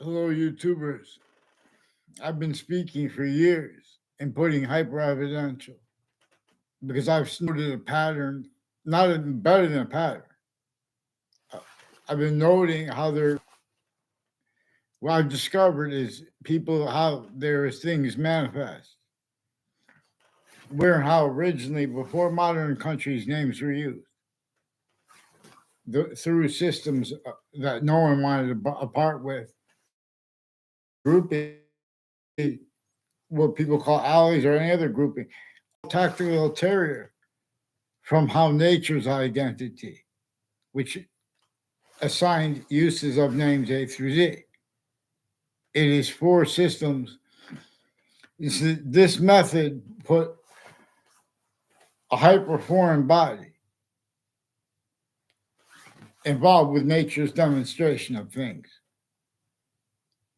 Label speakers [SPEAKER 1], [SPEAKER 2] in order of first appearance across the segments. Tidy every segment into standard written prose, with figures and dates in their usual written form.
[SPEAKER 1] Hello, YouTubers. I've been speaking for years and putting hyper evidential because I've noted a pattern, not even better than a pattern. Uh, I've been noting how what I've discovered is people, how their things manifest. Where and how originally, before modern countries' names were used, through systems that no one wanted to part with, grouping, what people call alleys or any other grouping, tactical ulterior from how nature's identity, which assigned uses of names A through Z. It is four systems. This method put a hyperforeign body involved with nature's demonstration of things,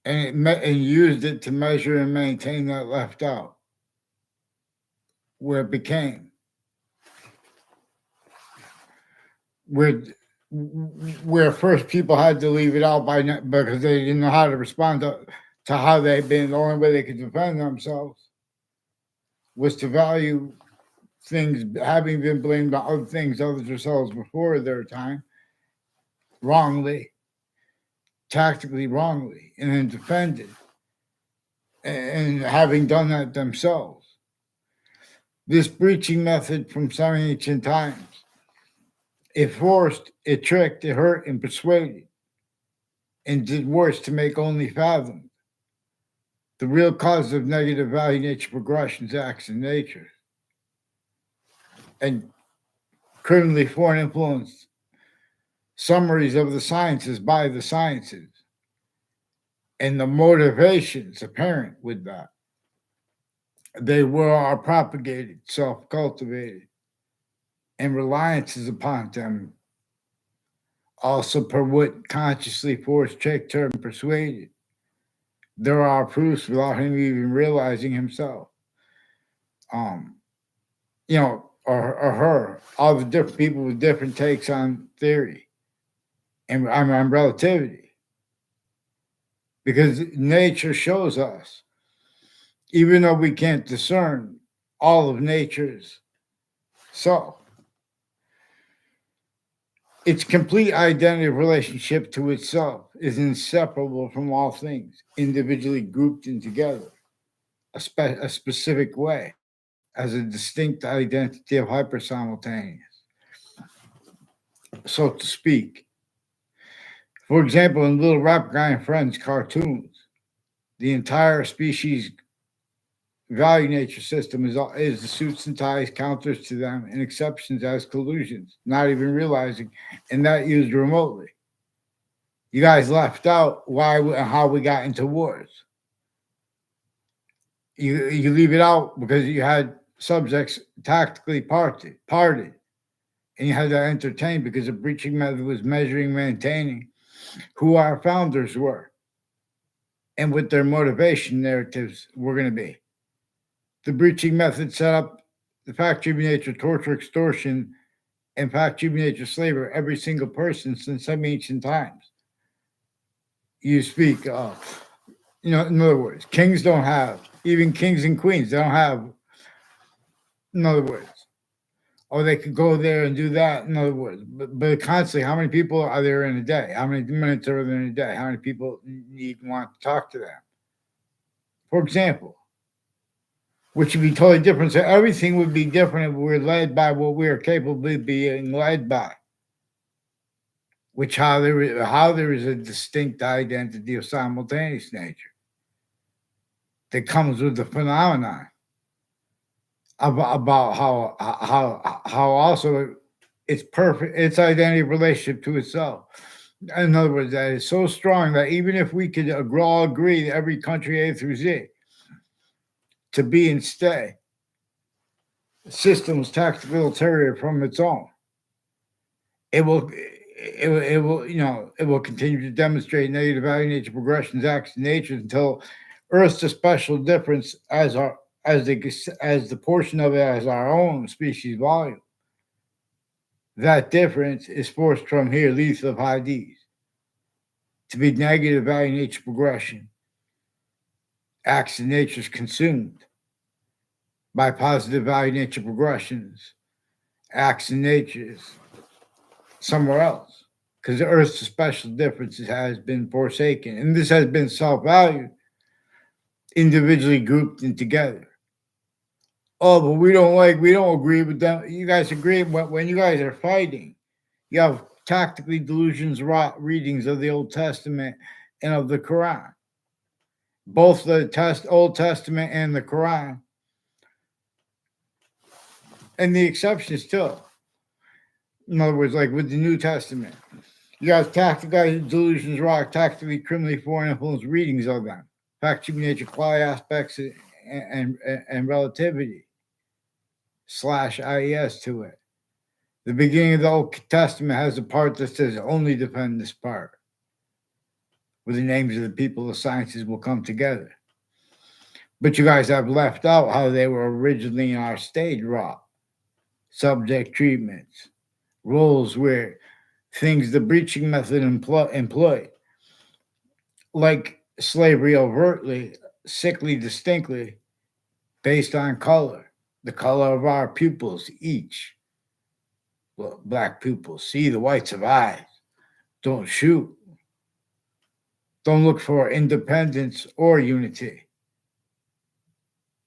[SPEAKER 1] and and used it to measure and maintain that left out, where it became where where first people had to leave it out because they didn't know how to respond to how they'd been. The only way they could defend themselves was to value things having been blamed on other things other themselves before their time, wrongly, tactically wrongly, and then defended, and having done that themselves. This breaching method from some ancient times, it forced, it tricked, it hurt, and persuaded, and did worse to make only fathom the real cause of negative value nature progressions, acts, and nature, and criminally foreign influence summaries of the sciences by the sciences, and the motivations apparent with that. They are propagated, self cultivated, and reliances upon them also per what consciously forced, tricked, her, and persuaded. There are proofs without him even realizing himself. Um, or her, all the different people with different takes on theory and on relativity. Because nature shows us, even though we can't discern all of nature's self, its complete identity of relationship to itself is inseparable from all things, individually grouped in together, a specific way, as a distinct identity of hypersimultaneous, so to speak. For example, in Little Rap Guy and Friends cartoons, the entire species value nature system is the suits and ties, counters to them, and exceptions as collusions, not even realizing, and that used remotely. You guys left out how we got into wars. You leave it out because you had subjects tactically parted, and you had to entertain because the breaching method was measuring, maintaining who our founders were and what their motivation narratives were going to be. The breaching method set up the factory nature, torture, extortion, and factory nature slavery every single person since some ancient times. You speak, in other words, kings don't have, even kings and queens, they don't have, in other words, or they could go there and do that, in other words. But constantly, how many people are there in a day? How many minutes are there in a day? How many people need want to talk to them? For example, which would be totally different. So everything would be different if we were led by what we are capable of being led by. Which how there is a distinct identity of simultaneous nature that comes with the phenomenon about how also its perfect its identity relationship to itself. In other words, that is so strong that even if we could all agree that every country A through Z to be and stay systems tactical ulterior from its own, it will continue to demonstrate negative value nature progressions acts in nature until Earth's a special difference as the portion of it as our own species volume. That difference is forced from here, lethal of Hades. to be negative value nature progression. Acts in nature is consumed by positive value nature progressions. Acts in nature is somewhere else because the Earth's special differences has been forsaken, and this has been self-valued, individually grouped and together. Oh, but we don't agree with them. You guys agree when you guys are fighting, you have tactically delusions, readings of the Old Testament and of the Quran. Both the Old Testament and the Quran, and the exceptions too. In other words, like with the New Testament, you got tactical delusions, tactically criminally foreign influence readings of them, fact, human nature, quality aspects, and relativity / IES to it. The beginning of the Old Testament has a part that says only defend this part, where the names of the people of sciences will come together. But you guys have left out how they were originally in our stage raw. Subject treatments, roles where things the breaching method employed, like slavery overtly, sickly distinctly, based on color, the color of our pupils each. Well, black pupils see the whites of eyes, don't shoot, don't look for independence or unity.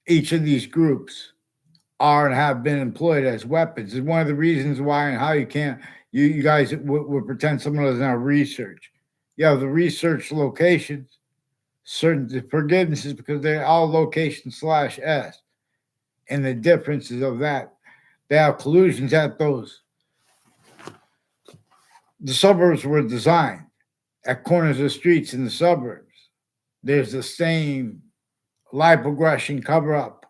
[SPEAKER 1] Each of these groups are and have been employed as weapons. Is one of the reasons why and how you can't, you guys would pretend someone doesn't have research. You have the research locations, certain forgivenesses because they're all location /S. And the differences of that, they have collusions at those. The suburbs were designed at corners of streets in the suburbs. There's the same live progression cover up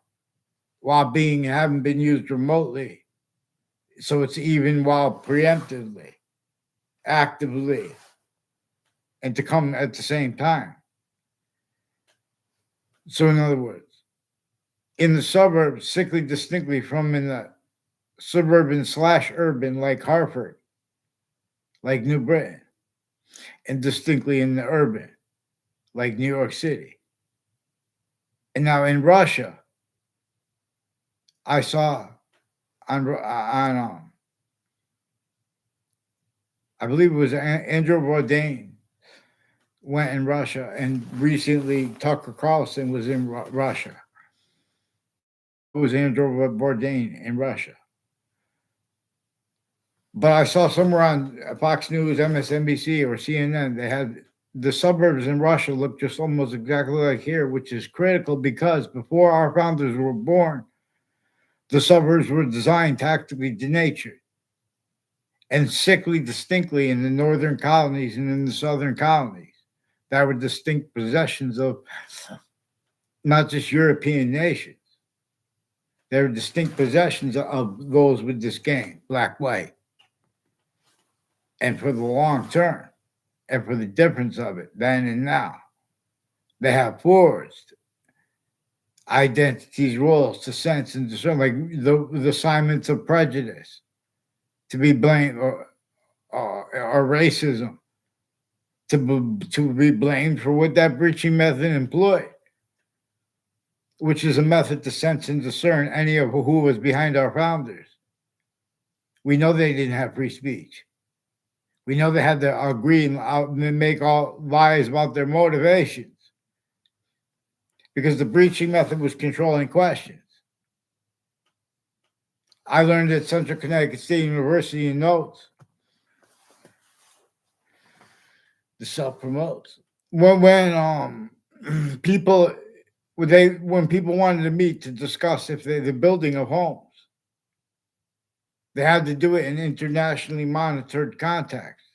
[SPEAKER 1] while being haven't been used remotely. So it's even while preemptively, actively, and to come at the same time. So in other words, in the suburbs, sickly distinctly from in the suburban / urban like Hartford, like New Britain, and distinctly in the urban, like New York City. And now in Russia, I saw on I believe it was Andrew Bourdain went in Russia, and recently Tucker Carlson was in Russia. It was Andrew Bourdain in Russia. But I saw somewhere on Fox News, MSNBC, or CNN, they had the suburbs in Russia look just almost exactly like here, which is critical because before our founders were born, the suburbs were designed tactically denatured and sickly distinctly in the northern colonies and in the southern colonies that were distinct possessions of not just European nations. They were distinct possessions of those with this game, black, white. And for the long term, and for the difference of it then and now, they have forged identities, roles to sense and discern, like the assignments of prejudice, to be blamed or racism, to be blamed for what that breaching method employed, which is a method to sense and discern any of who was behind our founders. We know they didn't have free speech. We know they had to agree and make all lies about their motivations because the breaching method was controlling questions. I learned at Central Connecticut State University in notes. The self promotes. When people when people wanted to meet to discuss if the building of homes, they had to do it in internationally monitored context.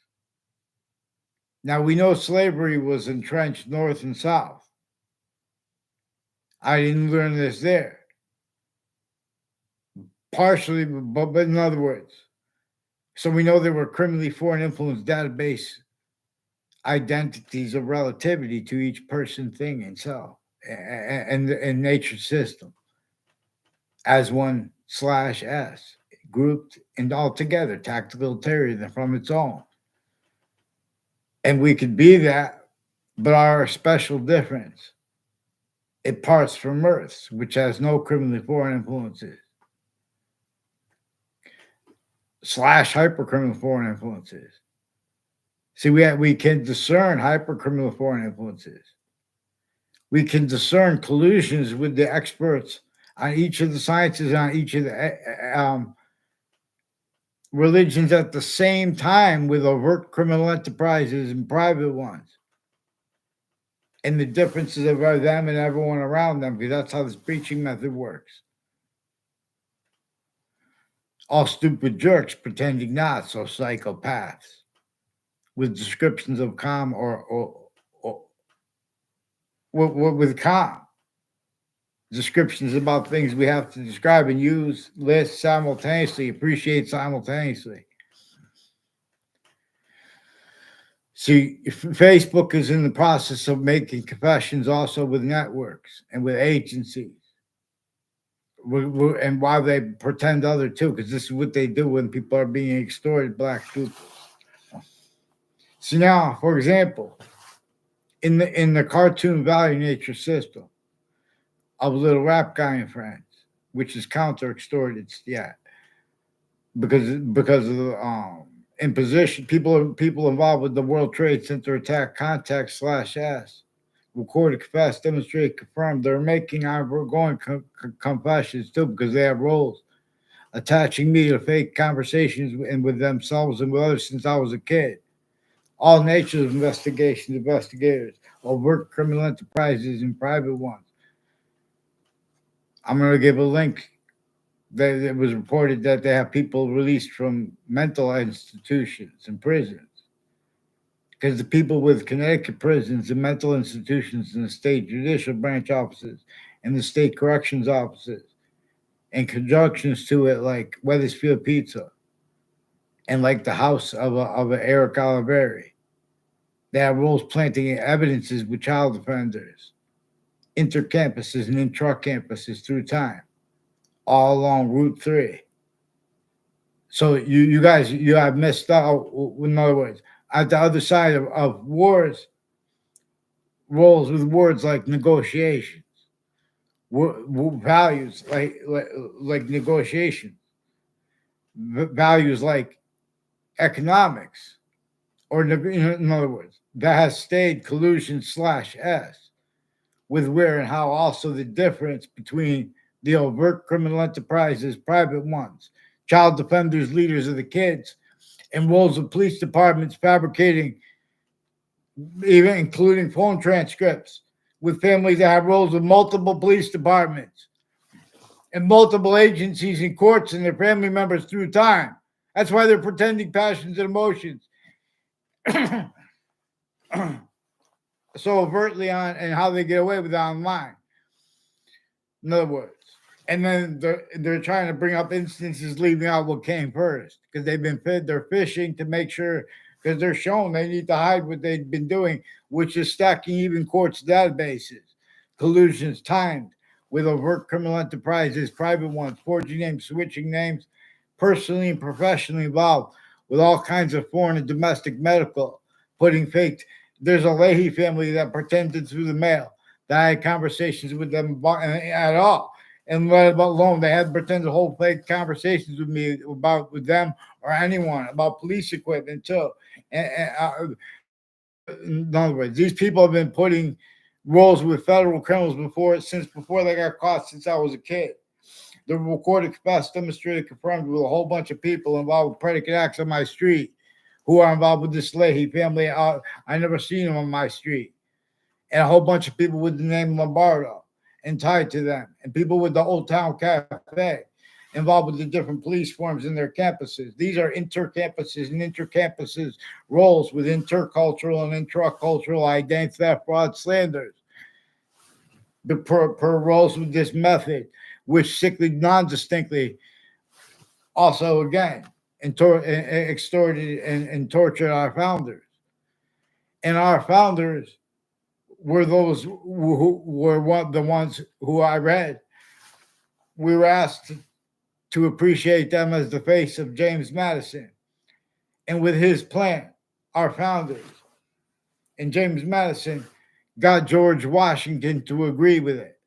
[SPEAKER 1] Now we know slavery was entrenched north and south. I didn't learn this there. Partially, but in other words, so we know there were criminally foreign influence database identities of relativity to each person, thing, and self, and nature system as one /S, grouped and all together, tactical terrorism from its own. And we could be that, but our special difference, it parts from Earth's, which has no criminally foreign influences, slash hypercriminal foreign influences. See, we can discern hypercriminal foreign influences. We can discern collusions with the experts on each of the sciences, on each of the religions at the same time, with overt criminal enterprises and private ones, and the differences of them and everyone around them, because that's how this preaching method works. All stupid jerks pretending not, so psychopaths with descriptions of calm or with calm descriptions about things we have to describe and use, list simultaneously, appreciate simultaneously. See, Facebook is in the process of making confessions also with networks and with agencies. And why they pretend other too, because this is what they do when people are being extorted, black people. So now, for example, in the cartoon value nature system of Little Rap Guy and Friends, which is counter extorted, yeah, because of the imposition, people involved with the World Trade Center attack, contact slash s recorded, confessed, demonstrated, confirmed. They're making ongoing confessions too, because they have roles attaching me to fake conversations and with themselves and with others since I was a kid. All natures of investigations, investigators, overt criminal enterprises, and private ones. I'm going to give a link. That it was reported that they have people released from mental institutions and prisons. Because the people with Connecticut prisons and mental institutions and the state judicial branch offices and the state corrections offices and conjunctions to it, like Weathersfield Pizza and like the house of a Eric Oliveri. They have roles planting evidences with child offenders, intercampuses and intra-campuses through time, all along Route 3. So you guys, you have missed out. In other words, at the other side of wars, roles with words like negotiations, values like negotiation, values like economics, or in other words, that has stayed collusion slash s with where and how also the difference between the overt criminal enterprises, private ones, child defenders, leaders of the kids, and roles of police departments fabricating, even including phone transcripts with families that have roles of multiple police departments and multiple agencies and courts and their family members through time. That's why they're pretending passions and emotions so overtly on, and how they get away with it online. In other words, and then they're trying to bring up instances leaving out what came first because they've been fed. They're fishing to make sure, because they're shown they need to hide what they've been doing, which is stacking even courts' databases, collusions timed with overt criminal enterprises, private ones, forging names, switching names, personally and professionally involved with all kinds of foreign and domestic medical, putting fake. There's a Leahy family that pretended through the mail that I had conversations with them at all. And let alone they had pretended whole fake conversations with me about with them or anyone about police equipment too. In other words, these people have been putting roles with federal criminals before they got caught since I was a kid. The recorded, confessed, demonstrated, confirmed with a whole bunch of people involved with predicate acts on my street who are involved with this Leahy family. I never seen them on my street. And a whole bunch of people with the name Lombardo and tied to them, and people with the Old Town Cafe involved with the different police forms in their campuses. These are intercampuses and intercampuses roles with intercultural and intracultural identity theft, fraud, slanders. The per roles with this method, which sickly, non-distinctly, also again, extorted and tortured our founders. And our founders were those who were the ones who I read. We were asked to appreciate them as the face of James Madison. And with his plan, our founders, and James Madison got George Washington to agree with it.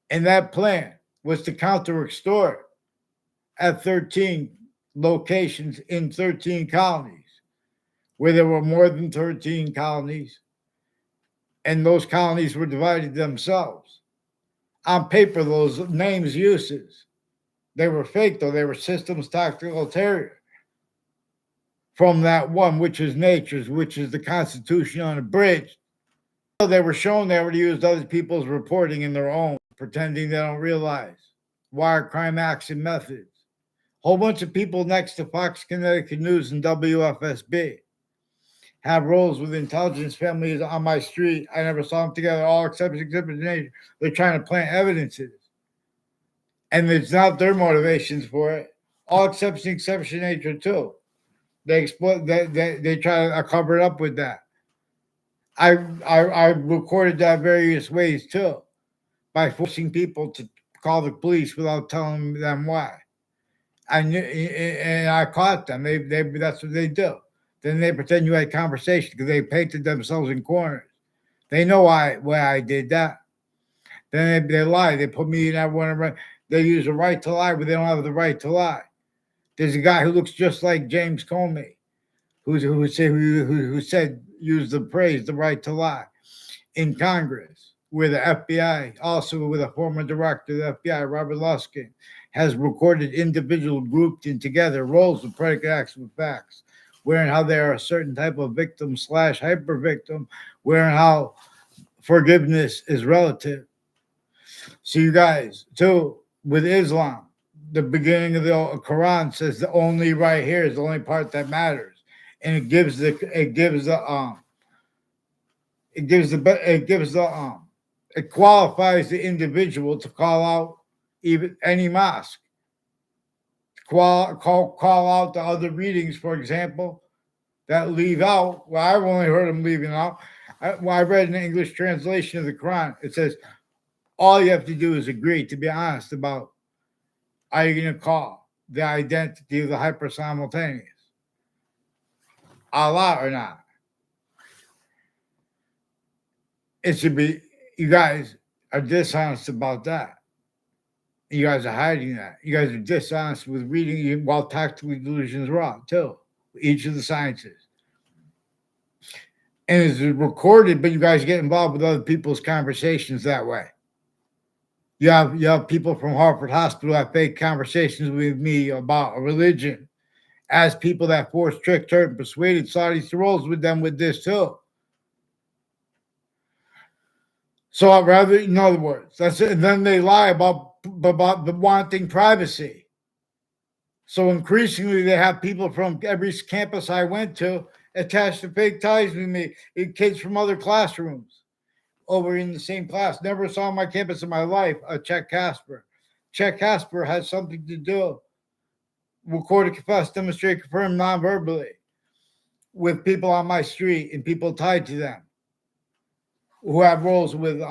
[SPEAKER 1] And that plan was to counter extort at 13 locations in 13 colonies, where there were more than 13 colonies, and those colonies were divided themselves. On paper, those names uses, they were fake, though. They were systems tactical terror from that one, which is nature's, which is the Constitution unabridged. They were shown they already used other people's reporting in their own, pretending they don't realize. Wire crime acts and methods. Whole bunch of people next to Fox Connecticut News and WFSB have roles with intelligence families on my street. I never saw them together, all except exhibit nature. They're trying to plant evidences. And it's not their motivations for it. All exception nature too. They exploit they try to cover it up with that. I recorded that various ways too, by forcing people to call the police without telling them why. I knew, and I caught them. They that's what they do. Then they pretend you had conversation because they painted themselves in corners. They know why I did that. Then they lie. They put me in that one. They use the right to lie, but they don't have the right to lie. There's a guy who looks just like James Comey, who said use the phrase the right to lie in Congress, where the FBI, also with a former director of the FBI, Robert Luskin, has recorded individual grouped in together roles of predicate acts with facts, where and how they are a certain type of victim / hyper victim, where and how forgiveness is relative. So you guys, too, with Islam, the beginning of the Quran says the only right here is the only part that matters, and it qualifies the individual to call out even any mosque, call out the other readings, for example, that leave out. Well, I've only heard them leaving out. I read an English translation of the Quran. It says all you have to do is agree to be honest about, are you going to call the identity of the hyper simultaneous Allah or not? It should be, you guys are dishonest about that. You guys are hiding that. You guys are dishonest with reading while tactically delusions wrong, too. Each of the sciences. And it's recorded, but you guys get involved with other people's conversations that way. You have people from Harvard Hospital have fake conversations with me about a religion as people that forced, tricked, hurt, and persuaded Saudis to roll with them with this too. So I'd rather, in other words, that's it. And then they lie about the wanting privacy. So increasingly, they have people from every campus I went to attached to fake ties with me, kids from other classrooms over in the same class. Never saw on my campus in my life a Chet Casper. Chet Casper has something to do, recorded, confess, demonstrate, confirm non-verbally with people on my street and people tied to them who have roles with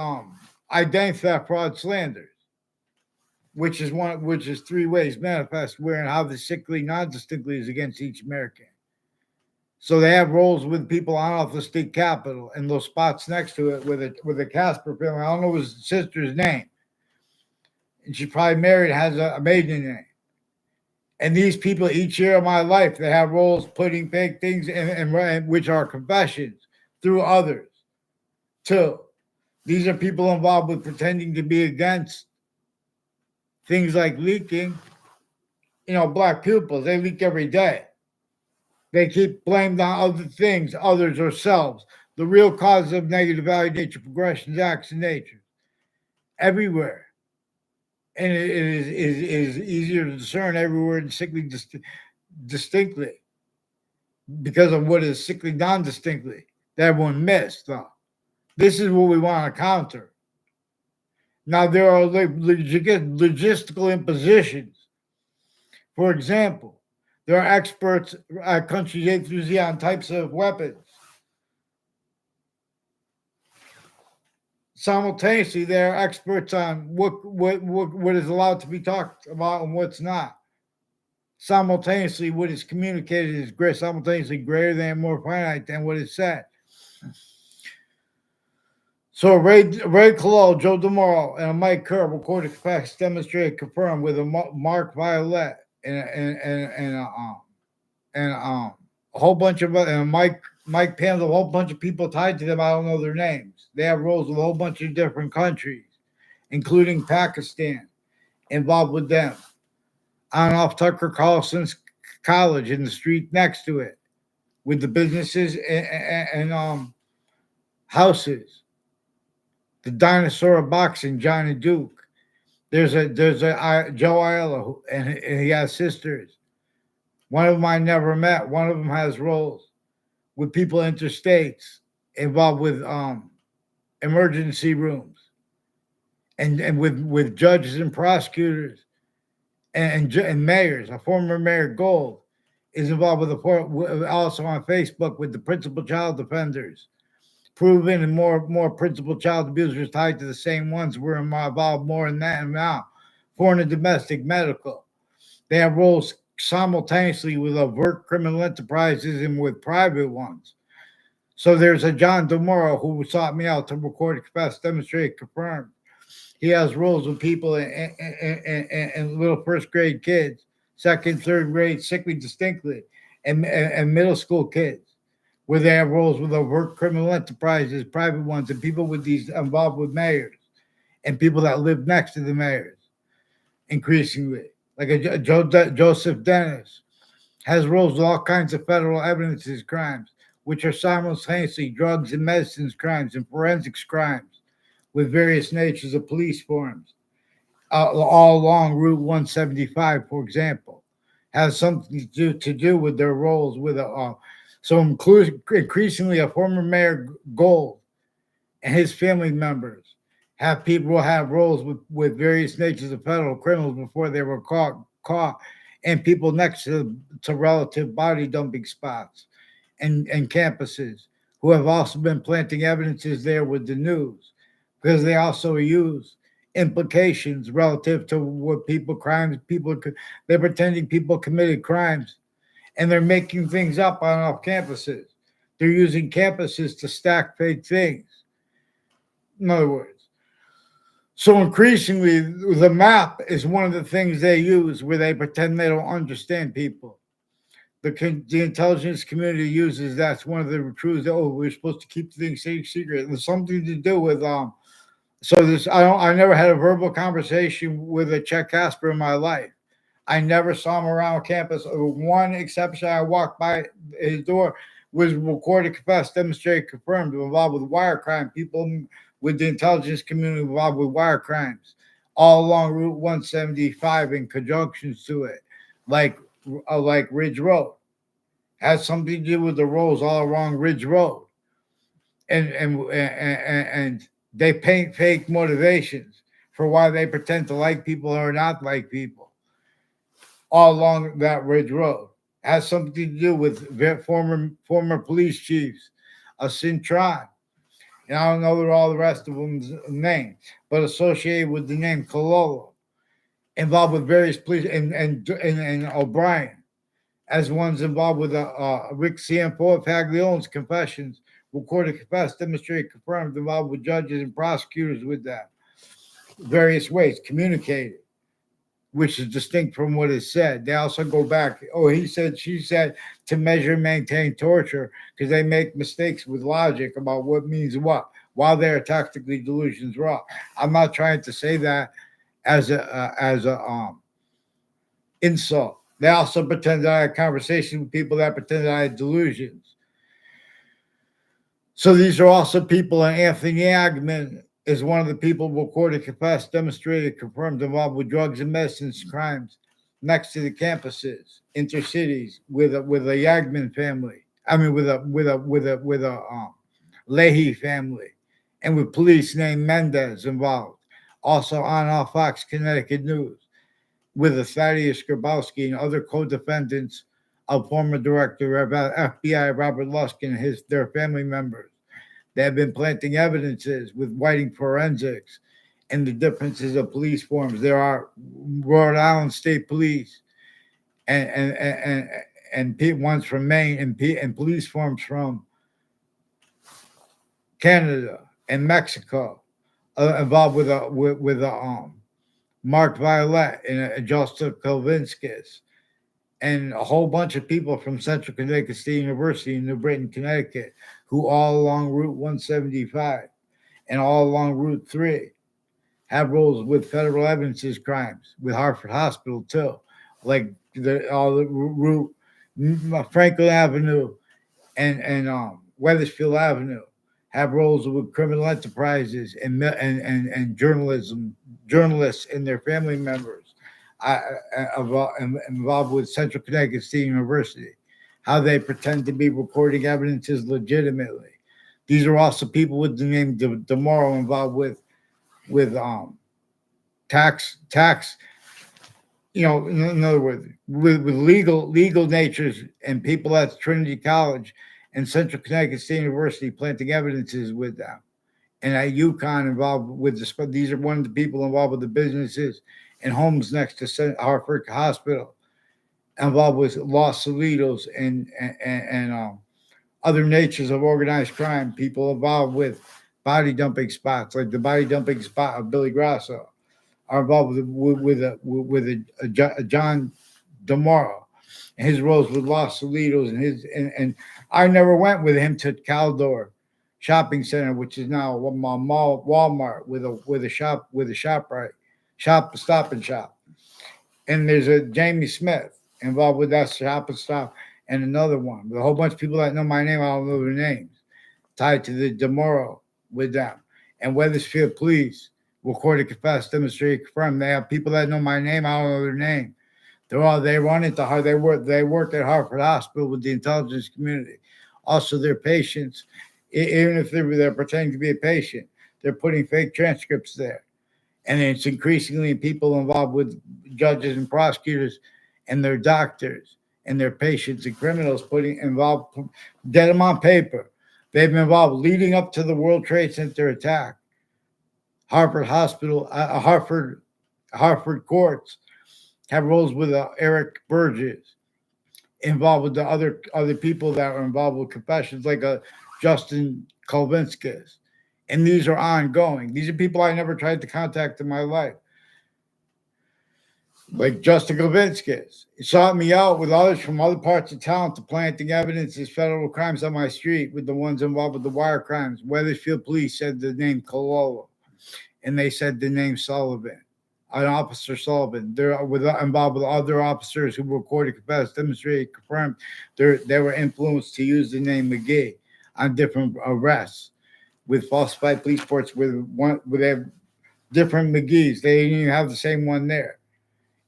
[SPEAKER 1] identity theft, fraud, slanders, which is three ways manifest where and how the sickly, non-distinctly is against each American. So they have roles with people on off the state capitol and those spots next to it with a Casper family. I don't know his sister's name. And she probably married, has a maiden name. And these people each year of my life, they have roles putting fake things in which are confessions through others too. These are people involved with pretending to be against things like leaking. Black pupils, they leak every day. They keep blamed on other things, others or selves. The real cause of negative value nature, progressions, acts, and nature. Everywhere. And it is easier to discern everywhere distinctly because of what is sickly non-distinctly that everyone missed, though. This is what we want to counter. Now, there are logistical impositions. For example, there are experts at countries A through Z on types of weapons. Simultaneously, there are experts on what is allowed to be talked about and what's not. Simultaneously, what is communicated is simultaneously greater than, more finite than what is said. So Ray Collo, Joe DeMoro, and Mike Kerr recorded facts demonstrated confirmed with a Mark Violet and a whole bunch of and Mike Pam, a whole bunch of people tied to them. I don't know their names. They have roles with a whole bunch of different countries, including Pakistan, involved with them. On off Tucker Carlson's college in the street next to it, with the businesses and houses. The dinosaur of boxing, Johnny Duke. There's a Joe Ayala and he has sisters. One of them I never met. One of them has roles with people interstates involved with emergency rooms and with judges and prosecutors and mayors. A former mayor Gold is involved also on Facebook with the principal child defenders. Proven and more principal child abusers tied to the same ones were involved more in that and now. Foreign and domestic medical. They have roles simultaneously with overt criminal enterprises and with private ones. So there's a John DeMoro who sought me out to record, confess, demonstrate, confirm. He has roles with people and little first grade kids, second, third grade, sickly distinctly, and middle school kids, where they have roles with overt criminal enterprises, private ones, and people with these involved with mayors and people that live next to the mayors, increasingly. Like Joseph Dennis has roles with all kinds of federal evidences crimes, which are simultaneously drugs and medicines crimes and forensics crimes with various natures of police forms, all along Route 175, for example, has something to do with their roles with increasingly a former mayor Gold and his family members have people have roles with various natures of federal criminals before they were caught and people next to relative body dumping spots and campuses who have also been planting evidences there with the news because they also use implications relative to what they're pretending people committed crimes and they're making things up on off campuses. They're using campuses to stack fake things. In other words, so increasingly, the map is one of the things they use where they pretend they don't understand people. The intelligence community uses that's one of the truths. Oh, we're supposed to keep things secret. There's something to do with So this I never had a verbal conversation with a Chet Casper in my life. I never saw him around campus. One exception, I walked by his door was recorded, confessed, demonstrated, confirmed, involved with wire crime. People with the intelligence community involved with wire crimes, all along Route 175 in conjunctions to it, like Ridge Road, has something to do with the roads all along Ridge Road, and they paint fake motivations for why they pretend to like people or not like people all along that Ridge Road. Has something to do with former police chiefs, a Cintron, and I don't know all the rest of them's name, but associated with the name Cololo, involved with various police and O'Brien, as ones involved with Rick Cianfort Faglione's confessions, recorded, confessed, demonstrated, confirmed, involved with judges and prosecutors with that various ways, communicated, which is distinct from what is said. They also go back, oh, he said, she said, to measure and maintain torture because they make mistakes with logic about what means what while they're tactically delusions raw. I'm not trying to say that as a insult. They also pretend that I had conversations with people that pretend that I had delusions. So these are also people, and Anthony Agman is one of the people recorded, confessed, demonstrated, confirmed involved with drugs and medicines crimes next to the campuses, intercities, with a Yagman family. I mean, with a Leahy family, and with police named Mendez involved. Also on off Fox Connecticut News with a Thaddeus Grabowski and other co-defendants of former director of FBI Robert Luskin and their family members. They have been planting evidences with whiting forensics and the differences of police forms. There are Rhode Island State Police and ones from Maine and police forms from Canada, and Mexico, involved with Mark Violet and Josta Kovinskis, and a whole bunch of people from Central Connecticut State University in New Britain, Connecticut, who all along Route 175 and all along Route 3 have roles with federal evidences crimes, with Hartford Hospital too, like all the route Franklin Avenue and Weathersfield Avenue have roles with criminal enterprises and journalists and their family members involved with Central Connecticut State University. How they pretend to be recording evidences legitimately. These are also people with the name DeMorrow involved with tax. In other words, with legal natures and people at Trinity College and Central Connecticut State University planting evidences with them, and at UConn involved with these are one of the people involved with the businesses and homes next to Hartford Hospital, involved with Los Solitos and other natures of organized crime. People involved with body dumping spots, like the body dumping spot of Billy Grasso, are involved with a John DeMorrow and his roles with Los Solitos and I never went with him to Caldor Shopping Center, which is now a mall Walmart with a shop right stop and shop. And there's a Jamie Smith involved with that shop and stop and another one with a whole bunch of people that know my name. I don't know their names tied to the DeMorrow with them and Weathersfield Police. Recorded, confessed, demonstrated, confirmed. They have people that know my name. I don't know their name. They run into how they work at Hartford Hospital with the intelligence community. Also, their patients, even if they're pretending to be a patient, they're putting fake transcripts there. And it's increasingly people involved with judges and prosecutors and their doctors and their patients and criminals get them on paper. They've been involved leading up to the World Trade Center attack. Hartford Hospital, Hartford courts have roles with Eric Burgess involved with the other people that are involved with confessions, like Justin Kolvinskis. And these are ongoing. These are people I never tried to contact in my life. Like Justin Kolvinskis. He sought me out with others from other parts of town to planting evidence as federal crimes on my street with the ones involved with the wire crimes. Weathersfield Police said the name Cololo, and they said the name Sullivan. An officer Sullivan. They're involved with other officers who recorded, confessed, demonstrated, confirmed. They were influenced to use the name McGee on different arrests with falsified police reports where they have different McGees. They didn't even have the same one there.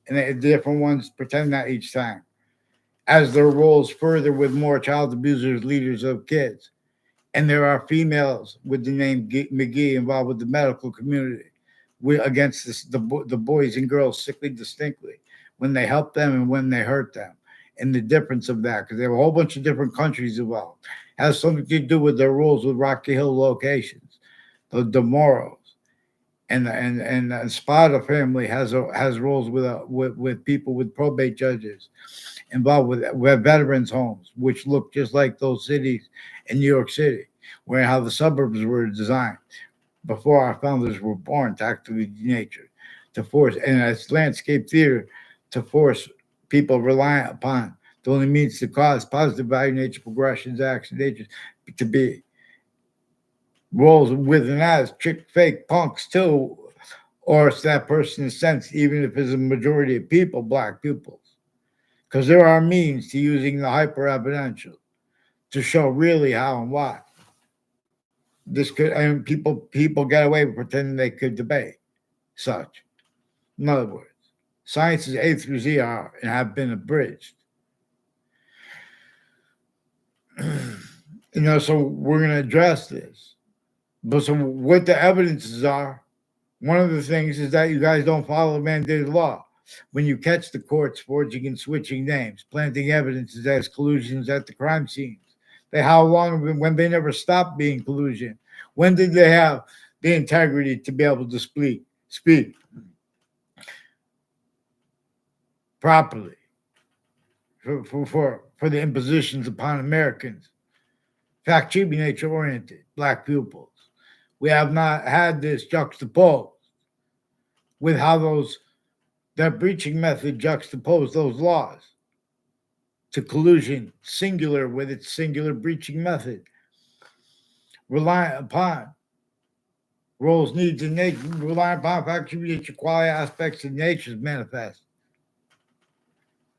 [SPEAKER 1] And they had different ones pretend that each time. As their roles further with more child abusers, leaders of kids. And there are females with the name McGee involved with the medical community against the boys and girls sickly distinctly when they help them and when they hurt them. And the difference of that, because they have a whole bunch of different countries involved, has something to do with their rules with Rocky Hill locations, the Moros. And the Spada family has roles with people with probate judges involved with veterans homes, which look just like those cities in New York City, where how the suburbs were designed before our founders were born, tactically natured, to force and as landscape theater to force people reliant upon the only means to cause positive value, nature, progressions, action, nature to be roles with and as chick fake punks too, or it's that person's sense, even if it's a majority of people, black pupils. Because there are means to using the hyper evidential to show really how and why. This could and people get away with pretending they could debate such. In other words, sciences A through Z are and have been abridged. So we're going to address this. But so what the evidences are, one of the things is that you guys don't follow mandated law. When you catch the courts forging and switching names, planting evidences as collusions at the crime scenes, how long when they never stopped being collusion? When did they have the integrity to be able to speak properly for the impositions upon Americans fact nature oriented, black pupils. We have not had this juxtaposed with how those that breaching method juxtaposed those laws to collusion singular with its singular breaching method, reliant upon roles, needs, and nature, reliant upon fact nature quality aspects of nature's manifest.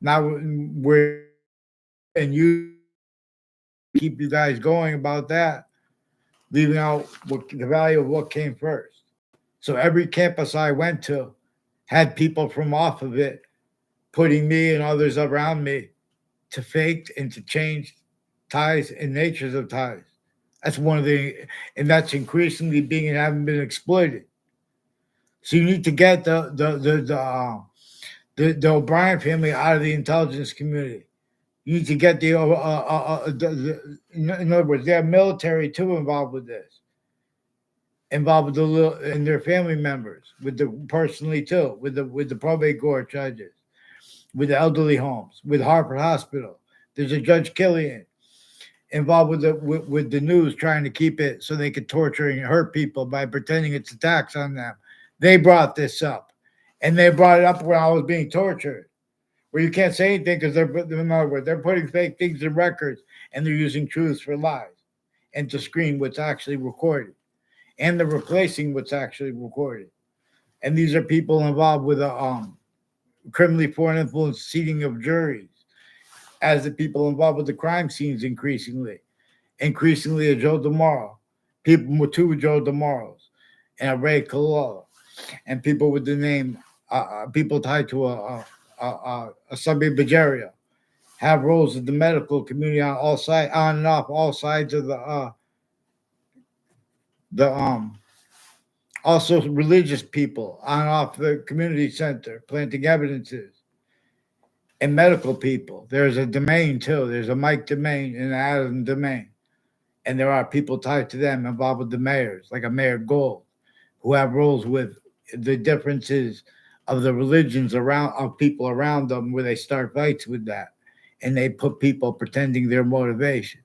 [SPEAKER 1] Now we're and you keep you guys going about that, leaving out what the value of what came first. So every campus I went to had people from off of it putting me and others around me to fake and to change ties and natures of ties. That's one of the, and that's increasingly being and having been exploited. So you need to get the O'Brien family out of the intelligence community. You need to get in other words, they have military too involved with this, involved with the little and their family members, with the personally too, with the probate court judges, with the elderly homes, with Harvard Hospital. There's a Judge Killian involved with the news, trying to keep it so they could torture and hurt people by pretending it's attacks on them. They brought this up, and they brought it up when I was being tortured, where you can't say anything because in other words, they're putting fake things in records and they're using truths for lies, and to screen what's actually recorded, and they're replacing what's actually recorded. And these are people involved with criminally foreign influence seating of juries, as the people involved with the crime scenes increasingly a Joe DeMauro, people with two Joe DeMauros, and a Ray Kalala, and people with the name, people tied to a Sabi Bajaria, have roles in the medical community on all sides, on and off all sides of the also religious people on and off the community center, planting evidences, and medical people. There's a domain too. There's a Mike domain and an Adam domain. And there are people tied to them involved with the mayors, like a Mayor Gold, who have roles with the differences of the religions around of people around them, where they start fights with that. And they put people pretending their motivations,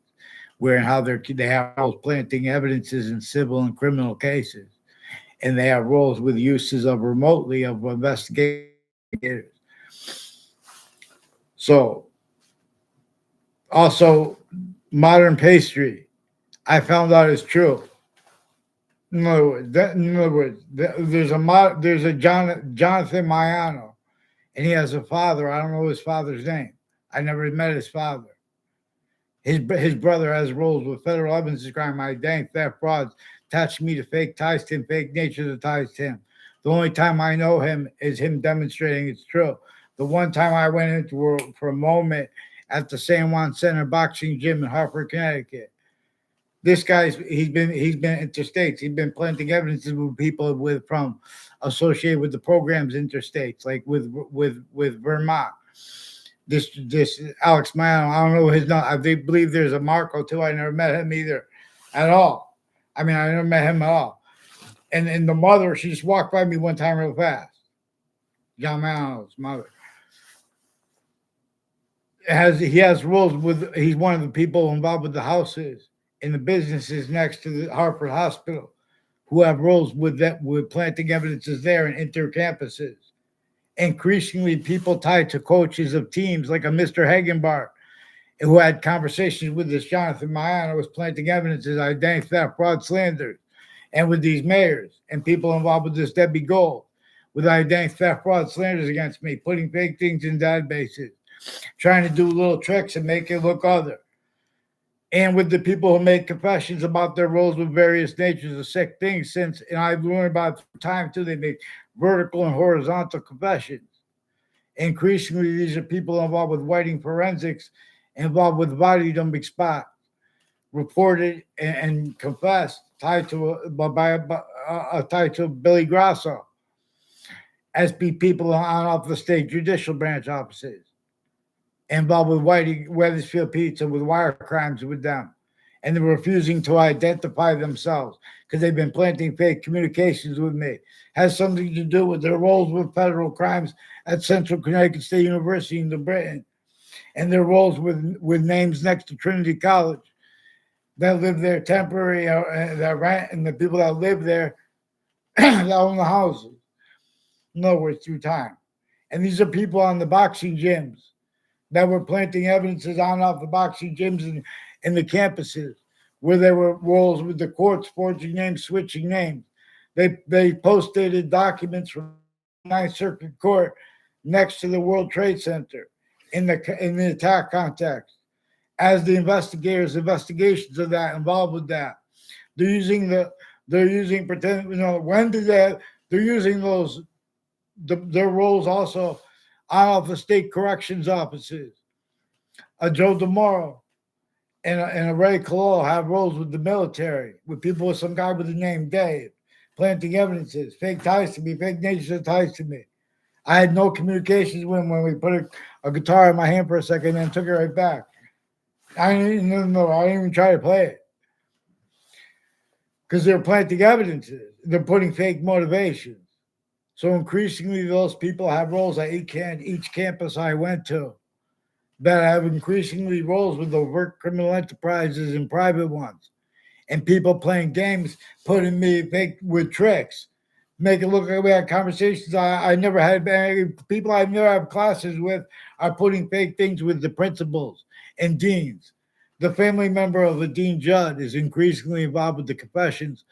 [SPEAKER 1] where and how they have roles planting evidences in civil and criminal cases. And they have roles with uses of remotely of investigators. So, also, modern pastry, I found out is true. In other words, there's a Jonathan Mayano, and he has a father. I don't know his father's name. I never met his father. His brother has roles with federal evidence of crime, identity theft, frauds, attached me to fake ties to him, fake nature of ties to him. The only time I know him is him demonstrating it's true. The one time I went into for a moment at the San Juan Center boxing gym in Hartford, Connecticut. This guy's he's been interstates. He's been planting evidences with people with from associated with the programs interstates, like with Vermont. This Alex Mayo, I don't know his name. I believe there's a Marco too. I never met him either, at all. I mean, I never met him at all. And the mother, she just walked by me one time real fast. John Mayo's mother. He has rules with. He's one of the people involved with the houses and the businesses next to the Hartford Hospital, who have roles with that with planting evidences there and intercampuses. Increasingly, people tied to coaches of teams like a Mr. Hagenbar, who had conversations with this Jonathan Mayano, was planting evidences, identity theft, fraud, slander, and with these mayors and people involved with this Debbie Gold, with identity theft, fraud, slanders against me, putting fake things in databases, trying to do little tricks and make it look other. And with the people who make confessions about their roles with various natures of sick things, and I've learned about time too, they make vertical and horizontal confessions. Increasingly, these are people involved with whiting forensics, involved with body dumping spot, reported and confessed, tied to Billy Grasso, SB people on off the state judicial branch offices, involved with Whiting Weathersfield Pizza, with wire crimes with them. And they're refusing to identify themselves because they've been planting fake communications with me. Has something to do with their roles with federal crimes at Central Connecticut State University in New Britain, and their roles with names next to Trinity College, that live there temporary, that rent, and the people that live there that own the houses. Nowhere through time. And these are people on the boxing gyms that were planting evidences on off the boxing gyms and the campuses where there were roles with the courts forging names, switching names. They posted documents from Ninth Circuit Court next to the World Trade Center in the attack context. As the investigations of that involved with that, they're using pretend when did that they're using their roles also off the state corrections offices. A Joe DeMoro and a Ray Colol have roles with the military, with people with some guy with the name Dave, planting evidences, fake ties to me, fake nature ties to me. I had no communications with him when we put a guitar in my hand for a second and took it right back. I didn't know. I didn't even try to play it because they're planting evidences. They're putting fake motivations. So increasingly, those people have roles at each campus I went to that have increasingly roles with overt criminal enterprises and private ones, and people playing games, putting me fake with tricks, make it look like we had conversations I never had. People I never have classes with are putting fake things with the principals and deans. The family member of the Dean Judd is increasingly involved with the confessions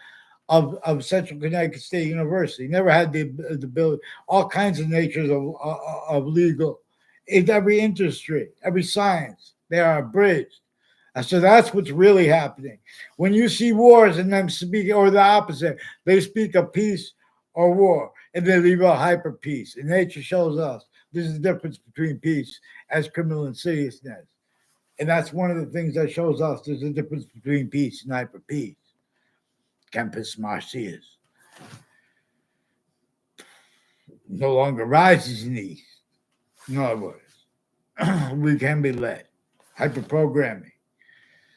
[SPEAKER 1] of Central Connecticut State University. Never had the ability, all kinds of natures of legal, in every industry, every science. They are abridged. And so that's what's really happening. When you see wars and them speak, or the opposite, they speak of peace or war, and they leave out hyper peace. And nature shows us there's a difference between peace as criminal insidiousness. And that's one of the things that shows us there's a difference between peace and hyper peace. Campus Marcius no longer rises in the East. In other words, we can be led. Hyper programming.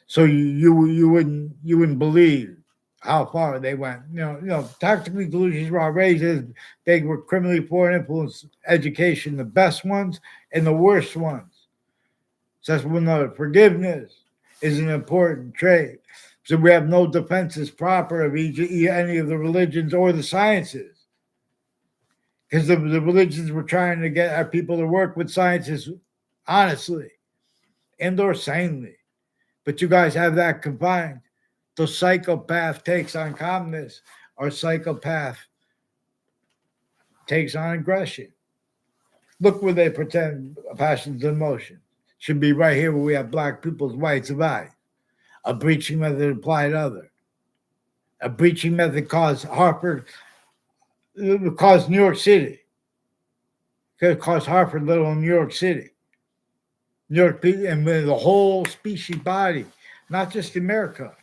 [SPEAKER 1] So you wouldn't believe how far they went. Tactically delusions were outrageous. They were criminally foreign influence education, the best ones and the worst ones. So that's when forgiveness is an important trait. So we have no defenses proper of any of the religions or the sciences. Because the religions were trying to get our people to work with sciences honestly and or sanely. But you guys have that confined. The psychopath takes on calmness, or psychopath takes on aggression. Look where they pretend passions and emotions. Should be right here where we have black people's whites of eye. A breaching method applied other. A breaching method caused Hartford, caused New York City. It caused Hartford, little in New York City. New York and the whole species body, not just America.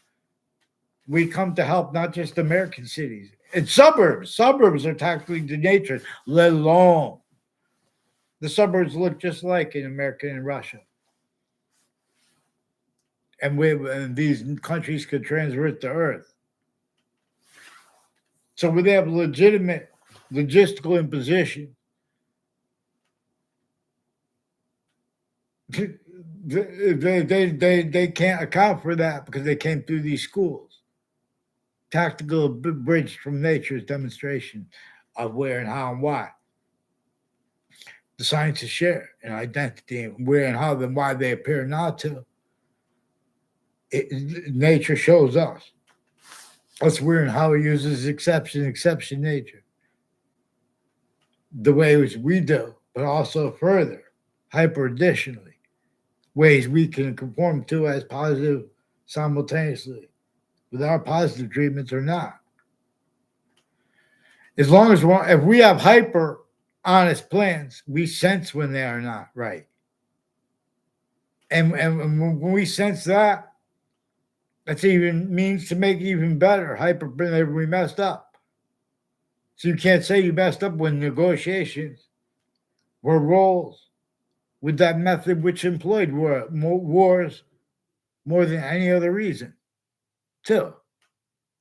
[SPEAKER 1] We come to help not just American cities. And suburbs. Suburbs are tactically denatured, let alone. The suburbs look just like in America and Russia. And these countries could transvert the earth. So when they have legitimate logistical imposition, they can't account for that because they came through these schools. Tactical bridge from nature's demonstration of where and how and why. The sciences share an identity and where and how and why they appear not to. Nature shows us. That's where and how it uses exception nature. The ways we do, but also further, hyper additionally, ways we can conform to as positive simultaneously, with our positive treatments or not. As long as if we have hyper honest plans, we sense when they are not right. And when we sense that, that's even means to make it even better. Hyper, we messed up. So you can't say you messed up when negotiations were roles with that method which employed wars more than any other reason. Too.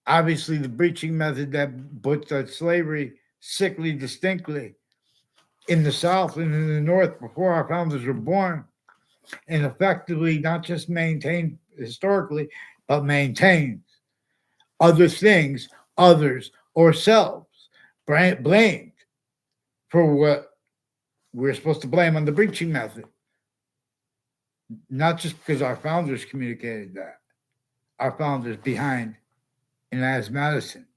[SPEAKER 1] Obviously, the breaching method that put slavery sickly distinctly in the South and in the North before our founders were born, and effectively not just maintained historically, but maintains other things, others, or selves blamed for what we're supposed to blame on the breaching method. Not just because our founders communicated that. Our founders behind and as Madison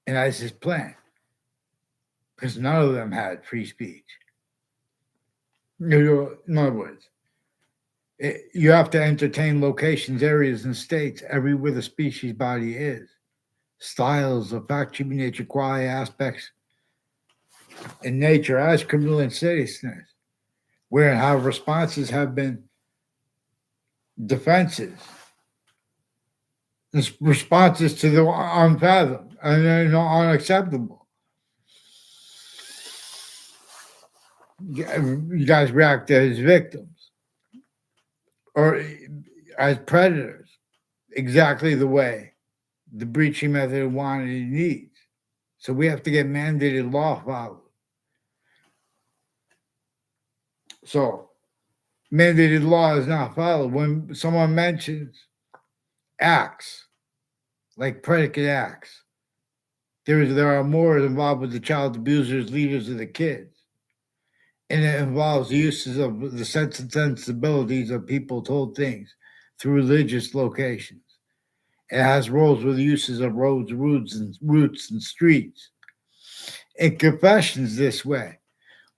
[SPEAKER 1] and as his plan. Because none of them had free speech. In other words, you have to entertain locations, areas, and states everywhere the species body is. Styles of fact, human nature, quality aspects in nature as criminal insidiousness, where and how responses have been defenses, responses to the unfathomed and unacceptable. You guys react as victims or as predators, exactly the way the breaching method wanted and needs. So we have to get mandated law followed. So mandated law is not followed. When someone mentions acts, like predicate acts, there are more involved with the child abusers, leaders of the kids. And it involves uses of the sense and sensibilities of people told things through religious locations. It has roles with uses of roads, routes, and streets. It confessions this way,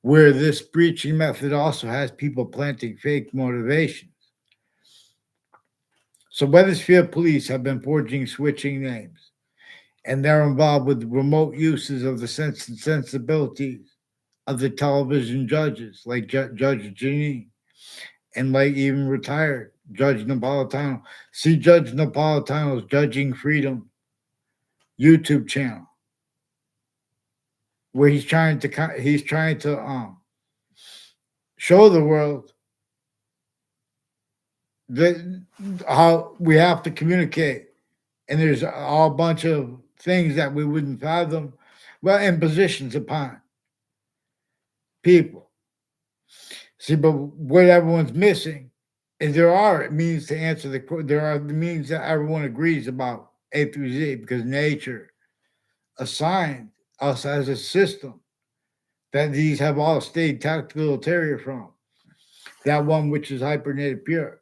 [SPEAKER 1] where this breaching method also has people planting fake motivations. So Wethersfield police have been forging switching names, and they're involved with remote uses of the sense and sensibilities of the television judges, like Judge Janine, and like even retired Judge Napolitano. See Judge Napolitano's Judging Freedom YouTube channel, where he's trying to show the world that how we have to communicate, and there's a whole bunch of things that we wouldn't fathom. Well, impositions upon people. See, but what everyone's missing is there are means to answer there are the means that everyone agrees about A through Z, because nature assigned us as a system that these have all stayed tactical ulterior from. That one which is hypernative pure.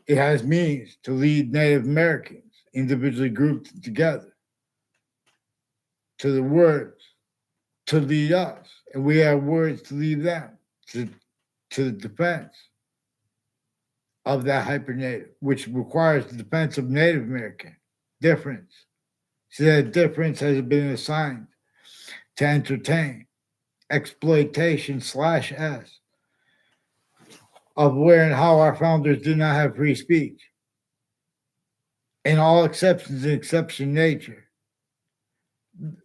[SPEAKER 1] It has means to lead Native Americans, individually grouped together, to the words to lead us, and we have words to lead them to the defense of that hypernative, which requires the defense of Native American difference. So that difference has been assigned to entertain exploitation /S of where and how our founders did not have free speech. And all exceptions in exception nature,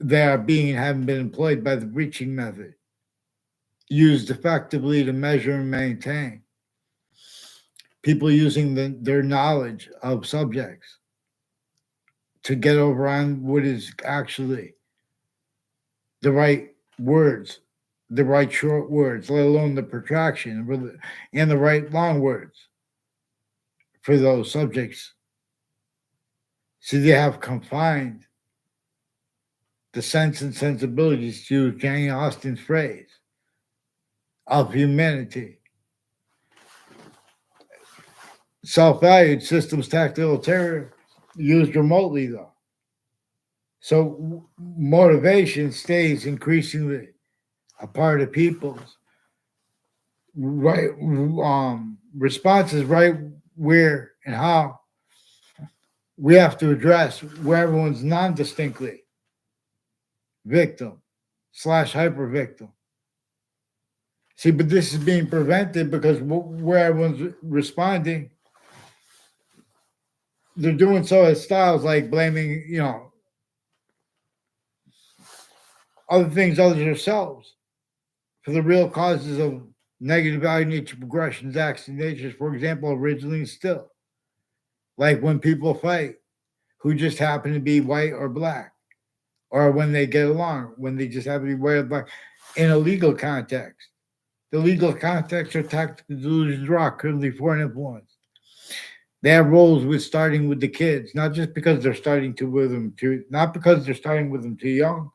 [SPEAKER 1] they are having been employed by the breaching method, used effectively to measure and maintain. People using their knowledge of subjects to get over on what is actually the right words, the right short words, let alone the protraction, and the right long words for those subjects. So they have confined the sense and sensibilities, to use Jane Austen's phrase, of humanity. Self-valued systems, tactile terror, used remotely though. So motivation stays increasingly a part of people's right responses, right where and how we have to address where everyone's non-distinctly victim /hyper victim. See, but this is being prevented because where everyone's responding, they're doing so as styles like blaming, other things other than themselves for the real causes of negative value nature progressions, acts, and natures, for example, originally and still. Like when people fight who just happen to be white or black, or when they get along, when they just happen to be white or black, in a legal context. The legal context are tactical delusions, raw, currently foreign influence. They have roles with starting with the kids, not just because they're starting to with them too, not because they're starting with them too young,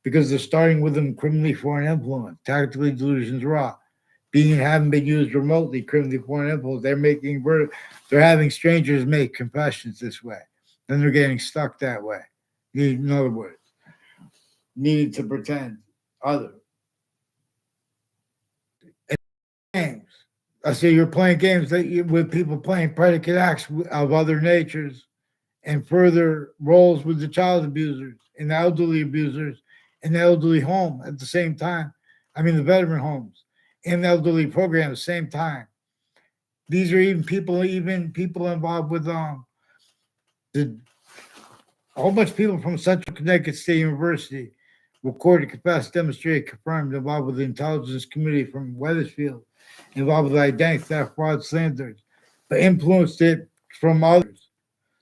[SPEAKER 1] because they're starting with them criminally foreign influence, tactically delusions raw, being and having been used remotely, criminally foreign influence. They're having strangers make confessions this way. Then they're getting stuck that way. In other words, needed to pretend other games. I say you're playing games with people playing predicate acts of other natures and further roles with the child abusers and the elderly abusers in the elderly home at the same time. I mean, the veteran homes and the elderly program at the same time. These are even people involved with the a whole bunch of people from Central Connecticut State University recorded, confessed, demonstrated, confirmed, involved with the intelligence community from Weathersfield, involved with identity theft, fraud, slanders, but influenced it from others.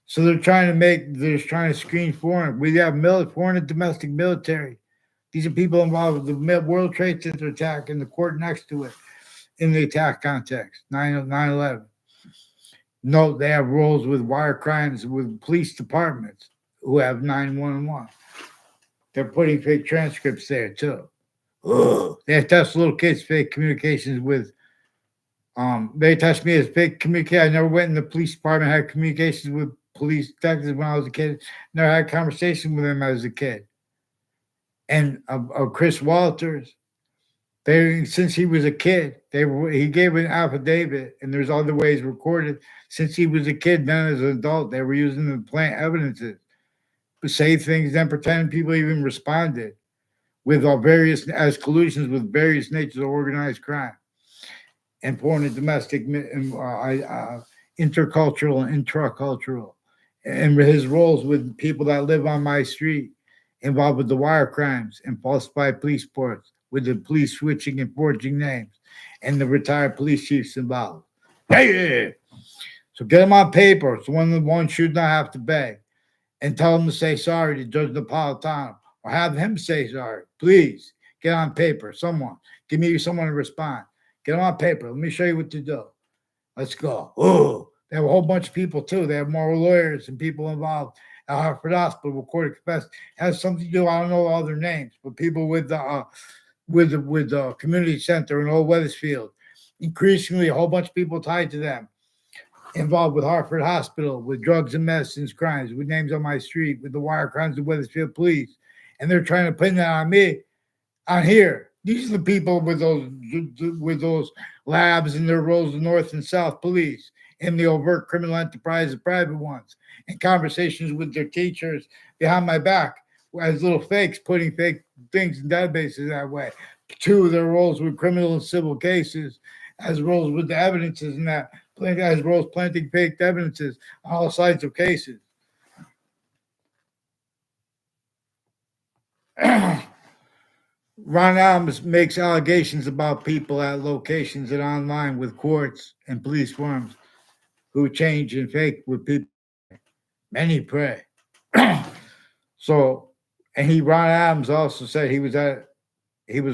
[SPEAKER 1] So they're trying to screen foreign. We have foreign and domestic military. These are people involved with the World Trade Center attack and the court next to it in the attack context, 9/11. No, they have roles with wire crimes with police departments who have 911. They're putting fake transcripts there too. Ugh. They test little kids' fake communications with. They test me as fake communication. I never went in the police department, had communications with police detectives when I was a kid. Never had conversation with them as a kid. And Chris Walters, since he was a kid, he gave an affidavit, and there's other ways recorded. Since he was a kid, then as an adult, they were using the plant evidences to say things, then pretend people even responded with various as collusions with various natures of organized crime and foreign and domestic, intercultural and intracultural, and his roles with people that live on my street involved with the wire crimes and falsified police reports, with the police switching and forging names, and the retired police chiefs involved. Hey, so get them on paper so one should not have to beg, and tell him to say sorry to Judge Napolitano, or have him say sorry. Please get on paper. Someone, give me someone to respond. Get on paper. Let me show you what to do. Let's go. Oh, they have a whole bunch of people too. They have more lawyers and people involved at Hartford Hospital. Recorded confess has something to do. I don't know all their names, but people with the community center in Old Weathersfield. Increasingly, a whole bunch of people tied to them involved with Hartford Hospital, with drugs and medicines crimes, with names on my street, with the wire crimes of Weathersfield Police. And they're trying to pin that on me, on here. These are the people with those labs and their roles of North and South Police and the overt criminal enterprise, the private ones, and conversations with their teachers behind my back as little fakes, putting fake things in databases that way. Two, their roles with criminal and civil cases, as roles with the evidences and that, as roles planting fake evidences on all sides of cases. Ron Adams makes allegations about people at locations and online with courts and police firms who change and fake with people. Many pray. So, and Ron Adams also said he was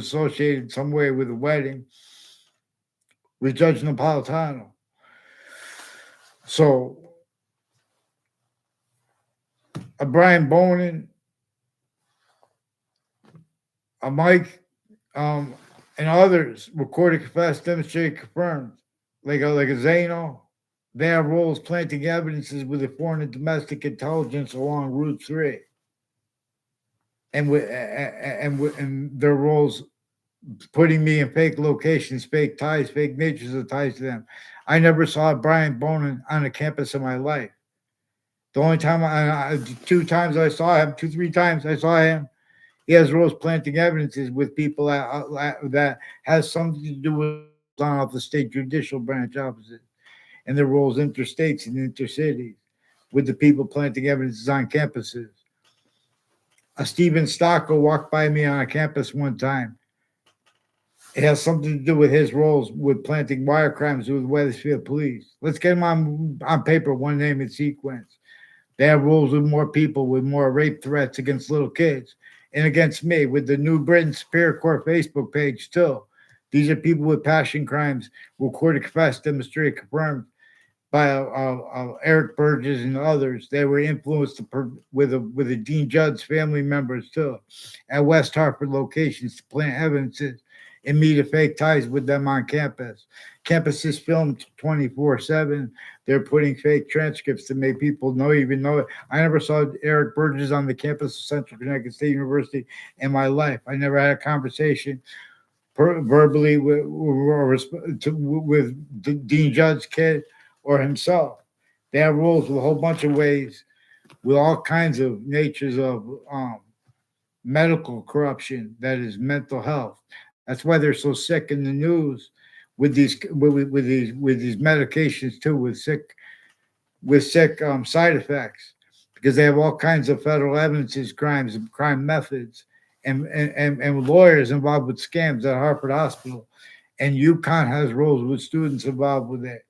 [SPEAKER 1] associated some way with a wedding with Judge Napolitano. So, a Brian Bonin, a Mike, and others recorded, confessed, demonstrated, confirmed, like a Zano. They have roles planting evidences with the foreign and domestic intelligence along Route 3, and their roles putting me in fake locations, fake ties, fake natures of ties to them. I never saw Brian Bonin on a campus in my life. The only time two times I saw him, 3 times I saw him, he has roles planting evidences with people that has something to do with on off the state judicial branch offices and their roles interstates and intercities with the people planting evidences on campuses. A Stephen Stocko walked by me on a campus one time. It has something to do with his roles with planting wire crimes with Weathersfield Police. Let's get him on paper, one name in sequence. They have roles with more people, with more rape threats against little kids and against me with the New Britain Superior Court Facebook page too. These are people with passion crimes, recorded, confessed, demonstrated, confirmed by Eric Burgess and others. They were influenced with the Dean Judd's family members too, at West Hartford locations to plant evidences and meet a fake ties with them on campus. Campus is filmed 24/7. They're putting fake transcripts to make people even know it. I never saw Eric Burgess on the campus of Central Connecticut State University in my life. I never had a conversation verbally with Dean Judd's kid or himself. They have rules with a whole bunch of ways, with all kinds of natures of medical corruption that is mental health. That's why they're so sick in the news with these medications too, with sick side effects, because they have all kinds of federal evidences, crimes, and crime methods, and lawyers involved with scams at Hartford Hospital. And UConn has roles with students involved with it.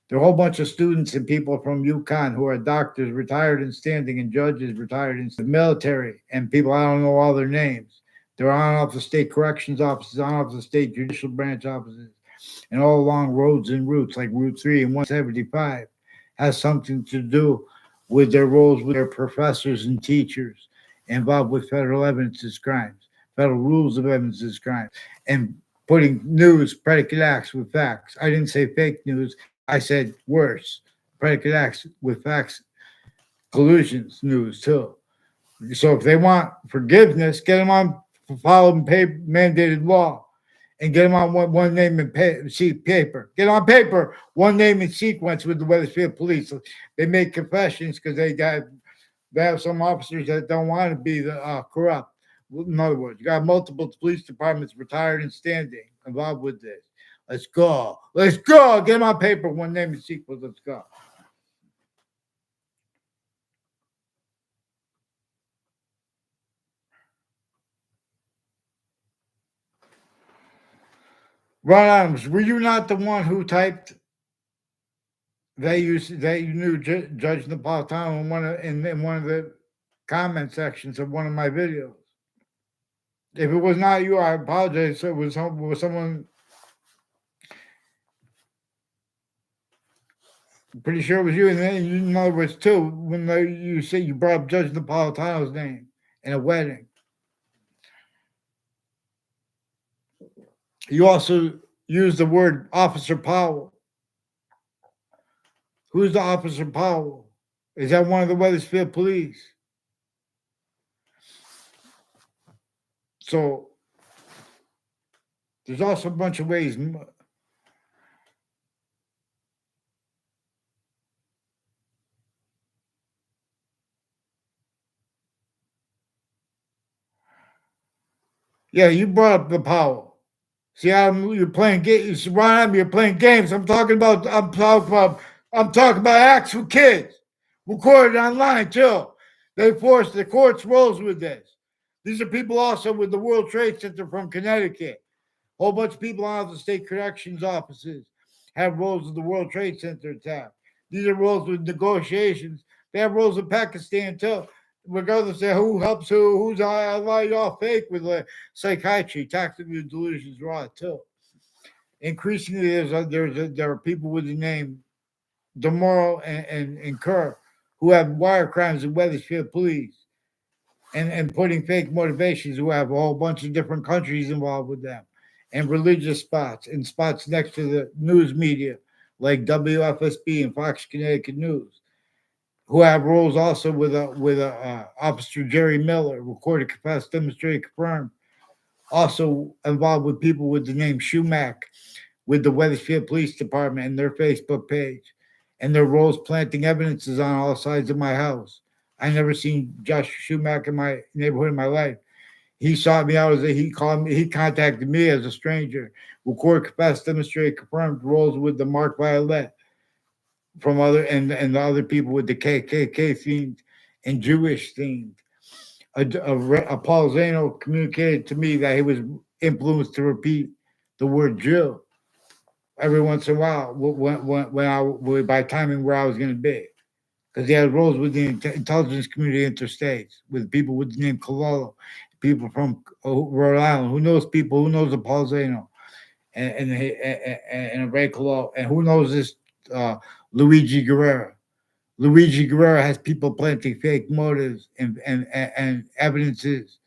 [SPEAKER 1] There are a whole bunch of students and people from UConn who are doctors, retired and standing, and judges, retired in the military, and people I don't know all their names. They're on off the state corrections offices, on off the state judicial branch offices, and all along roads and routes like Route 3 and 175 has something to do with their roles with their professors and teachers involved with federal evidences crimes, federal rules of evidences crimes, and putting news, predicate acts with facts. I didn't say fake news. I said worse, predicate acts with facts, collusions news too. So if they want forgiveness, get them on following mandated law, and get them on one name and sheet paper. Get on paper one name and sequence with the Wethersfield Police. They make confessions because they have some officers that don't want to be the corrupt. In other words, you got multiple police departments, retired and standing, involved with this. Let's go. Let's go. Get them on paper, one name and sequence. Let's go. Ron Adams, were you not the one who typed that you knew Judge Napolitano in one of the comment sections of one of my videos? If it was not you, I apologize. So it was someone. Pretty sure it was you. And then in other words, too, when you say you brought up Judge Napolitano's name in a wedding, you also used the word Officer Powell. Who's the Officer Powell? Is that one of the Wethersfield Police? So there's also a bunch of ways. Yeah, you brought up the Powell. See, you're playing games. Ron, you're playing games. I'm talking about actual kids recorded online too. They forced the court's rules with this. These are people also with the World Trade Center from Connecticut. A whole bunch of people out of the state corrections offices have roles with the World Trade Center attack. These are roles with negotiations. They have roles in Pakistan too. Regardless of who helps who's all fake with psychiatry, tactical delusions, raw too. Increasingly, there are people with the name Demoro and Kerr who have wire crimes in Wethersfield Police, and putting fake motivations, who have a whole bunch of different countries involved with them, and religious spots and spots next to the news media like WFSB and Fox Connecticut News, who have roles also with Officer Jerry Miller, recorded, confessed, demonstrated, confirmed, also involved with people with the name Schumack with the Wethersfield Police Department and their Facebook page, and their roles planting evidences on all sides of my house. I never seen Josh Schumack in my neighborhood in my life. He sought me out he contacted me as a stranger, recorded, confessed, demonstrated, confirmed roles with the Mark Violet from and the other people with the KKK themed and Jewish themed. Paul Zano communicated to me that he was influenced to repeat the word Jew every once in a while by timing where I was going to be, because he had roles with the intelligence community interstates with people with the name Cololo, people from Rhode Island. Who knows people? Who knows the Paul Zano and Ray Cololo, and who knows this uh, Luigi Guerrero. Luigi Guerrero has people planting fake motives and evidences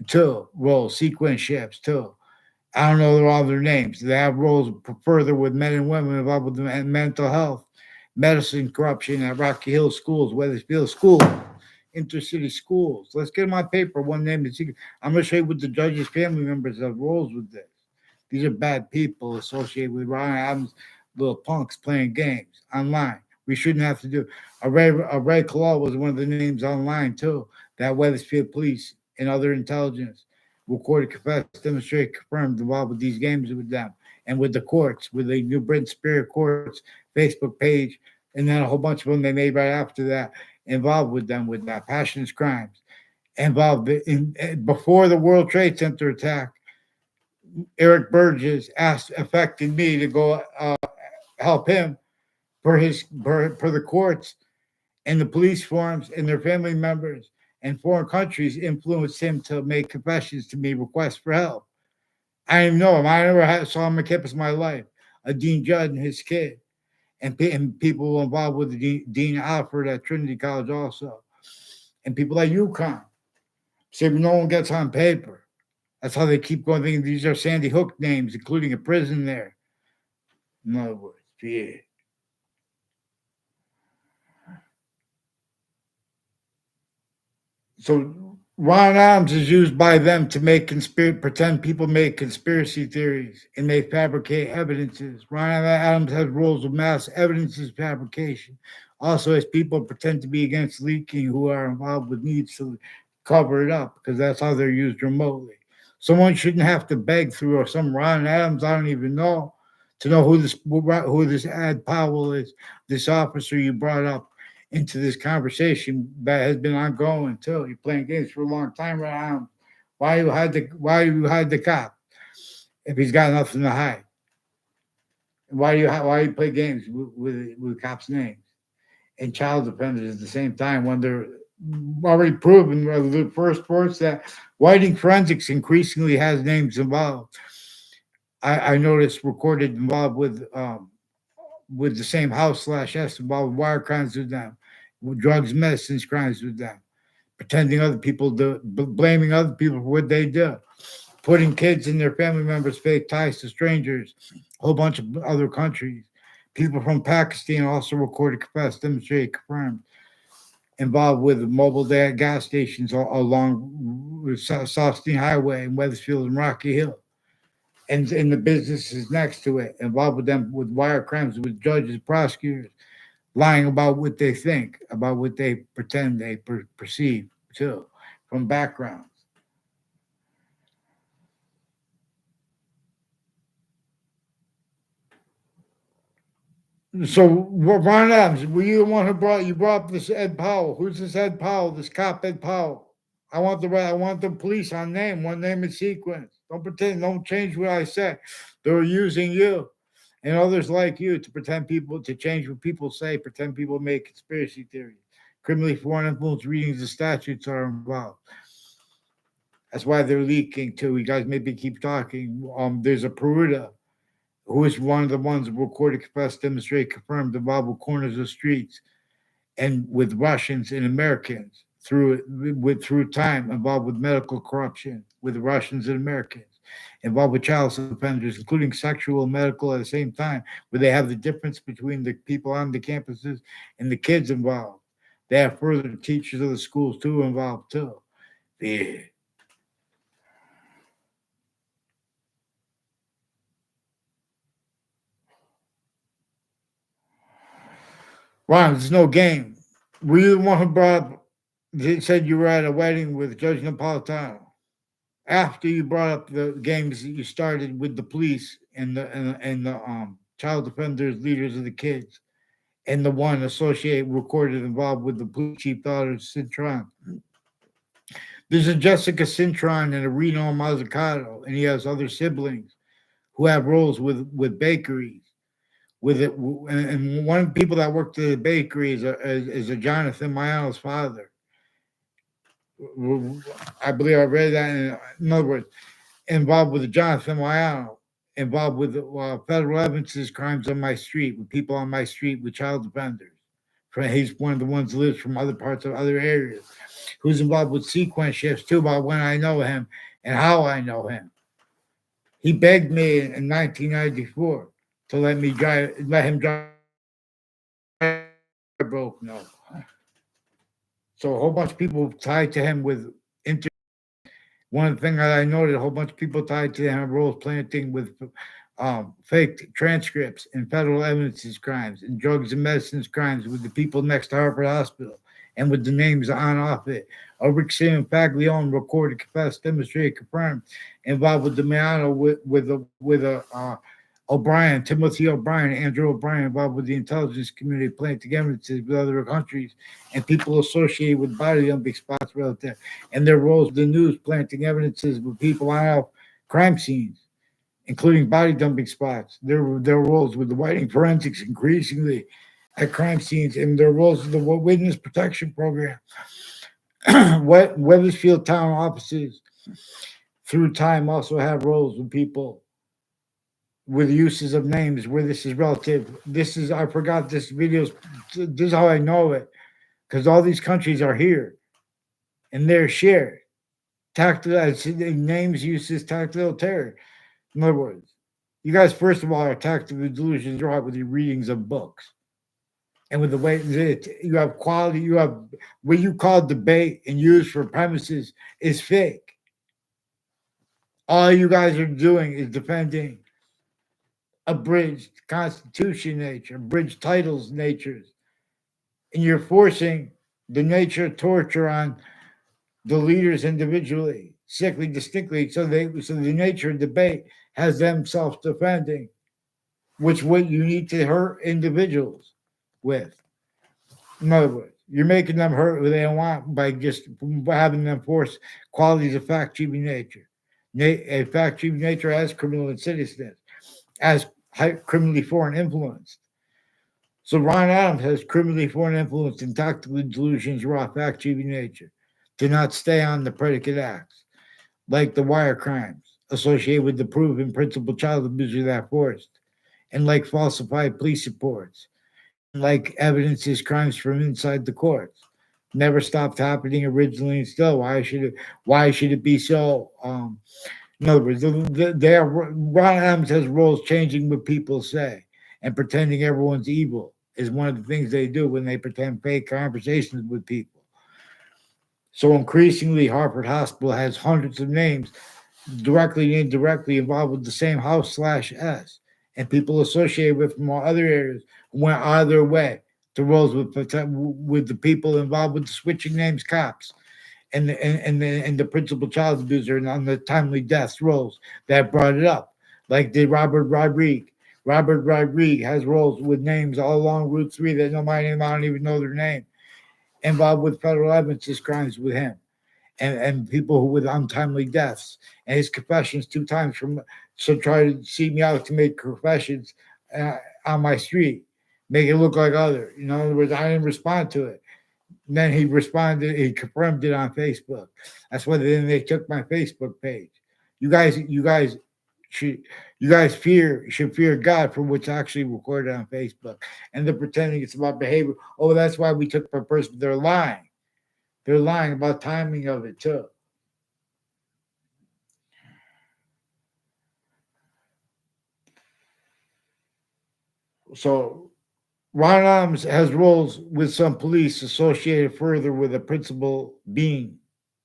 [SPEAKER 1] too. Role sequence shifts too. I don't know all their names. They have roles further with men and women involved with mental health, medicine, corruption at Rocky Hill schools, Weathersfield schools, intercity schools. Let's get my paper. One name is secret. I'm going to show you what the judge's family members have roles with this. These are bad people associated with Ryan Adams, little punks playing games online. We shouldn't have to do. Ray Claw was one of the names online too. That Weathersfield police and other intelligence recorded, confessed, demonstrated, confirmed involved with these games with them and with the courts, with the New Britain Superior Courts Facebook page, and then a whole bunch of them they made right after that involved with them with that passionate crimes involved before the World Trade Center attack. Eric Burgess asked affected me to go help him for the courts and the police forms and their family members and foreign countries influenced him to make confessions to me, requests for help. I didn't know him. I never saw him on campus in my life. A Dean Judd and his kid, and people involved with Dean Alford at Trinity College also, and people like UConn. Say no one gets on paper. That's how they keep going. Thinking these are Sandy Hook names, including a prison there. In other words, yeah. So Ron Adams is used by them to make pretend people make conspiracy theories and they fabricate evidences. Ron Adams has roles of mass evidences fabrication. Also, as people pretend to be against leaking who are involved with needs to cover it up because that's how they're used remotely. Someone shouldn't have to beg through or some Ron Adams I don't even know to know who this Ed Powell is, this officer you brought up into this conversation that has been ongoing too. You're playing games for a long time right now. Why you hide the cop if he's got nothing to hide? Why you play games with cops' names and child offenders at the same time when they're already proven the first reports that whiting forensics increasingly has names involved. I noticed recorded involved with the same house slash S involved with wire crimes with them, with drugs, medicines crimes with them, pretending other people do, blaming other people for what they do, putting kids and their family members' fake ties to strangers, a whole bunch of other countries. People from Pakistan also recorded, confessed, demonstrated, confirmed, involved with mobile gas stations along South Steen Highway in Weathersfield and Rocky Hill and the businesses next to it, involved with them with wire crimes with judges, prosecutors, lying about what they think, about what they pretend they perceive too, from backgrounds. So Ron Adams, were you the one who brought up this Ed Powell? Who's this Ed Powell? This cop Ed Powell? I want the police on name, one name and sequence. Don't pretend, don't change what I said. They're using you and others like you to pretend people to change what people say, pretend people make conspiracy theories. Criminally foreign influence readings of statutes are involved. That's why they're leaking too. You guys maybe keep talking. There's a Peruta who is one of the ones recorded, confessed, demonstrated, confirmed involved with corners of streets and with Russians and Americans through time, involved with medical corruption with Russians and Americans, involved with child offenders, including sexual and medical at the same time, where they have the difference between the people on the campuses and the kids involved. They have further teachers of the schools too involved too. Yeah. Ron, there's no game. Were you the one who brought up, they said you were at a wedding with Judge Napolitano? After you brought up the games that you started with the police and the child offenders, leaders of the kids, and the one associated, recorded, involved with the police chief daughter, Cintron. There's a Jessica Cintron and a Reno Mazzucato, and he has other siblings who have roles with bakeries. With it, and one of the people that worked at the bakery is a Jonathan Mayano's father. I believe I read that. In other words, involved with Jonathan Mayano involved with federal evidences crimes on my street, with people on my street, with child offenders. He's one of the ones who lives from other parts of other areas. Who's involved with sequence shifts too about when I know him and how I know him. He begged me in 1994 to let him drive broke. No, so a whole bunch of people tied to him with inter. One thing that I noted, a whole bunch of people tied to him roles planting with fake transcripts and federal evidences crimes and drugs and medicines crimes with the people next to Harvard Hospital and with the names on off it. Rick and Faglione recorded, confessed, demonstrated, confirmed, involved with Damiano with O'Brien, Timothy O'Brien, Andrew O'Brien, involved with the intelligence community, planting evidences with other countries and people associated with body dumping spots relative and their roles in the news, planting evidences with people on crime scenes, including body dumping spots. Their roles with the whiting forensics increasingly at crime scenes and their roles in the witness protection program. Weathersfield town offices through time also have roles with people with uses of names where this is relative. This is I forgot this video's this is how I know it because all these countries are here and they're shared. Tactile names uses tactile terror. In other words, you guys first of all are tactile delusions right with your readings of books. And with the way that you have quality, you have what you call debate and use for premises is fake. All you guys are doing is defending abridged constitution nature, abridged titles natures, and you're forcing the nature of torture on the leaders individually, sickly, distinctly, so the nature of debate has them self defending, which what you need to hurt individuals with. In other words, you're making them hurt who they don't want by just having them force qualities of fact achieving nature. A fact achieving nature as criminal insidiousness, as criminally foreign influence. So Ron Adams has criminally foreign influence and tactical delusions raw fact achieving nature to not stay on the predicate acts, like the wire crimes associated with the proven principal child abuser that forced, and like falsified police reports, and like evidences crimes from inside the courts. Never stopped happening originally and still. Why should it be so in other words, Ron Adams has roles changing what people say and pretending everyone's evil is one of the things they do when they pretend fake conversations with people. So increasingly, Harvard Hospital has hundreds of names directly and indirectly involved with the same house slash S, and people associated with from other areas went out of their way to roles with the people involved with the switching names cops and the principal child abuser and on the timely deaths roles that brought it up, like the Robert Rodriguez. Robert Rodriguez has roles with names all along Route 3 that nobody I don't even know their name, involved with federal evidences crimes with him and people who with untimely deaths. And his confessions two times from so try to seek me out to make confessions on my street, make it look like other. In other words, I didn't respond to it. And then he responded, he confirmed it on Facebook. That's why then they took my Facebook page. You guys should you guys should fear God for what's actually recorded on Facebook. And they're pretending it's about behavior. Oh, that's why we took per person. They're lying. They're lying about timing of it too. So Ron Adams has roles with some police associated further with a principal being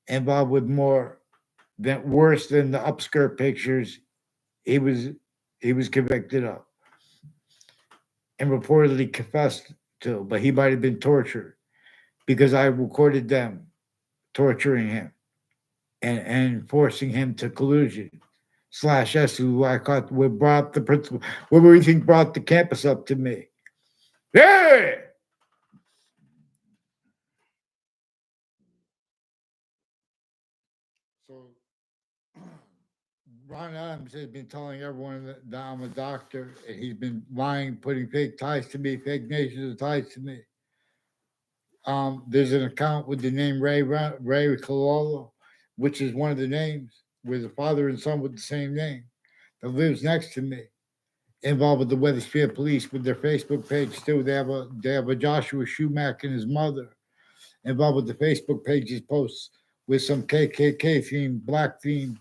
[SPEAKER 1] involved with more than worse than the upskirt pictures he was he was convicted of and reportedly confessed to, but he might have been tortured because I recorded them torturing him and forcing him to collusion. Slash S, who I caught, what brought the principal, what do you think brought the campus up to me? Yeah. So Ron Adams has been telling everyone that I'm a doctor, and he's been lying, putting fake ties to me, fake nations of ties to me. There's an account with the name Ray Cololo, which is one of the names with the father and son with the same name. that lives next to me, involved with the Wethersfield Police with their Facebook page too. They have a Joshua Schumacher and his mother involved with the Facebook pages posts with some KKK themed, black themed,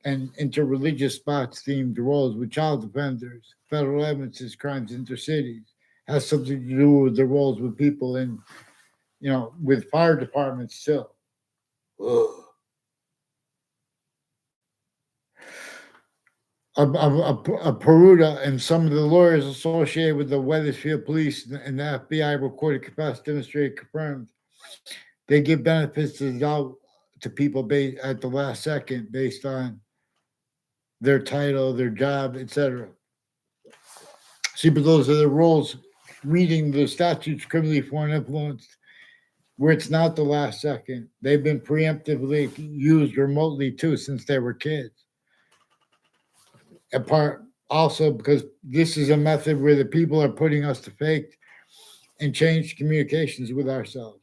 [SPEAKER 1] and interreligious spots themed roles with child offenders, federal evidences, crimes intercities. Has something to do with the roles with people in, with fire departments still. Ugh. A Peruta and some of the lawyers associated with the Wethersfield Police and the FBI recorded capacity demonstrated confirmed they give benefits to the doubt to people based at the last second based on their title, their job, etc. See, but those are the roles reading the statutes criminally foreign influenced, where it's not the last second. They've been preemptively used remotely too since they were kids. Apart also because this is a method where the people are putting us to fake and change communications with ourselves.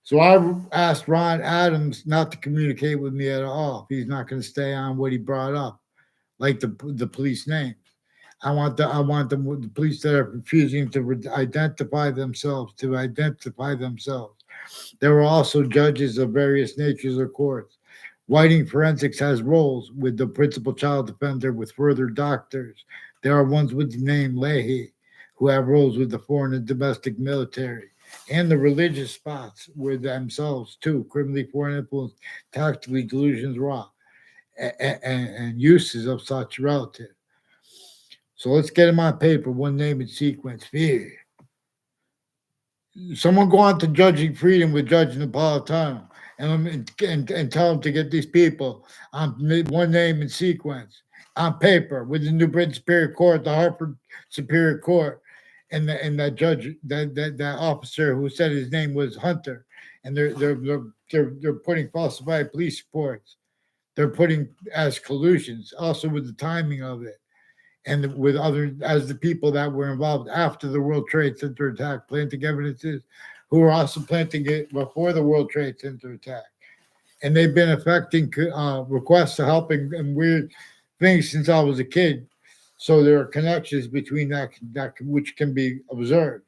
[SPEAKER 1] So I asked Ron Adams not to communicate with me at all if he's not going to stay on what he brought up, like the police names. I want the police that are refusing to identify themselves to identify themselves. There were also judges of various natures of courts. Whiting Forensics has roles with the principal child defender with further doctors. There are ones with the name Leahy who have roles with the foreign and domestic military. And the religious spots were themselves too, criminally foreign influence, tactically delusions raw, and uses of such relative. So let's get them on paper, one name and sequence. Fear. Someone go on to Judging Freedom with Judge Napolitano and tell them to get these people on one name and sequence on paper with the New Britain Superior Court, the Hartford Superior Court, and that judge, that officer who said his name was Hunter, and they're putting falsified police reports. They're putting as collusions, also with the timing of it and with other as the people that were involved after the World Trade Center attack, planting evidences, who were also planting it before the World Trade Center attack, and they've been affecting requests to help and weird things since I was a kid. So there are connections between that which can be observed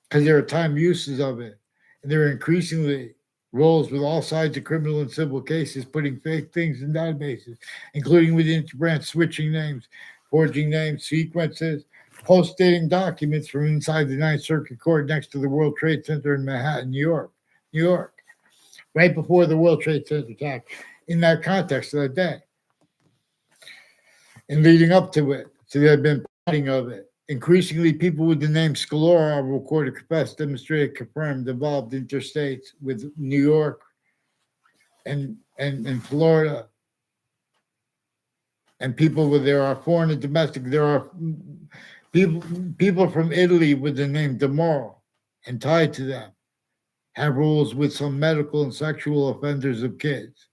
[SPEAKER 1] because there are time uses of it, and there are increasingly roles with all sides of criminal and civil cases, putting fake things in databases, including with interbranch switching names, forging names, sequences, post-dating documents from inside the Ninth Circuit Court next to the World Trade Center in Manhattan, New York, right before the World Trade Center attack, in that context of that day, and leading up to it. So there have been plotting of it. Increasingly, people with the name Scalora are recorded, confessed, demonstrated, confirmed, involved interstates with New York and Florida. And people with there are foreign and domestic. There are people from Italy with the name Demoro and tied to them have roles with some medical and sexual offenders of kids,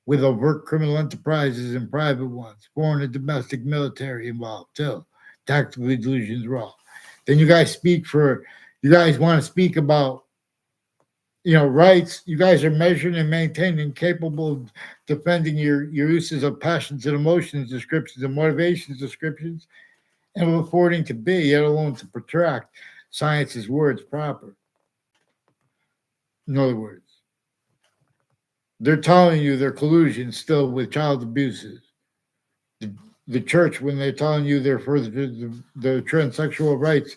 [SPEAKER 1] with overt criminal enterprises and private ones, foreign and domestic military involved too. Tactically delusions raw. Then you guys want to speak about rights. You guys are measured and maintained and capable of defending your uses of passions and emotions descriptions and motivations descriptions and of affording to be, yet alone to protract science's words proper. In other words, they're telling you their collusion still with child abuses. The church, when they're telling you they're for the transsexual rights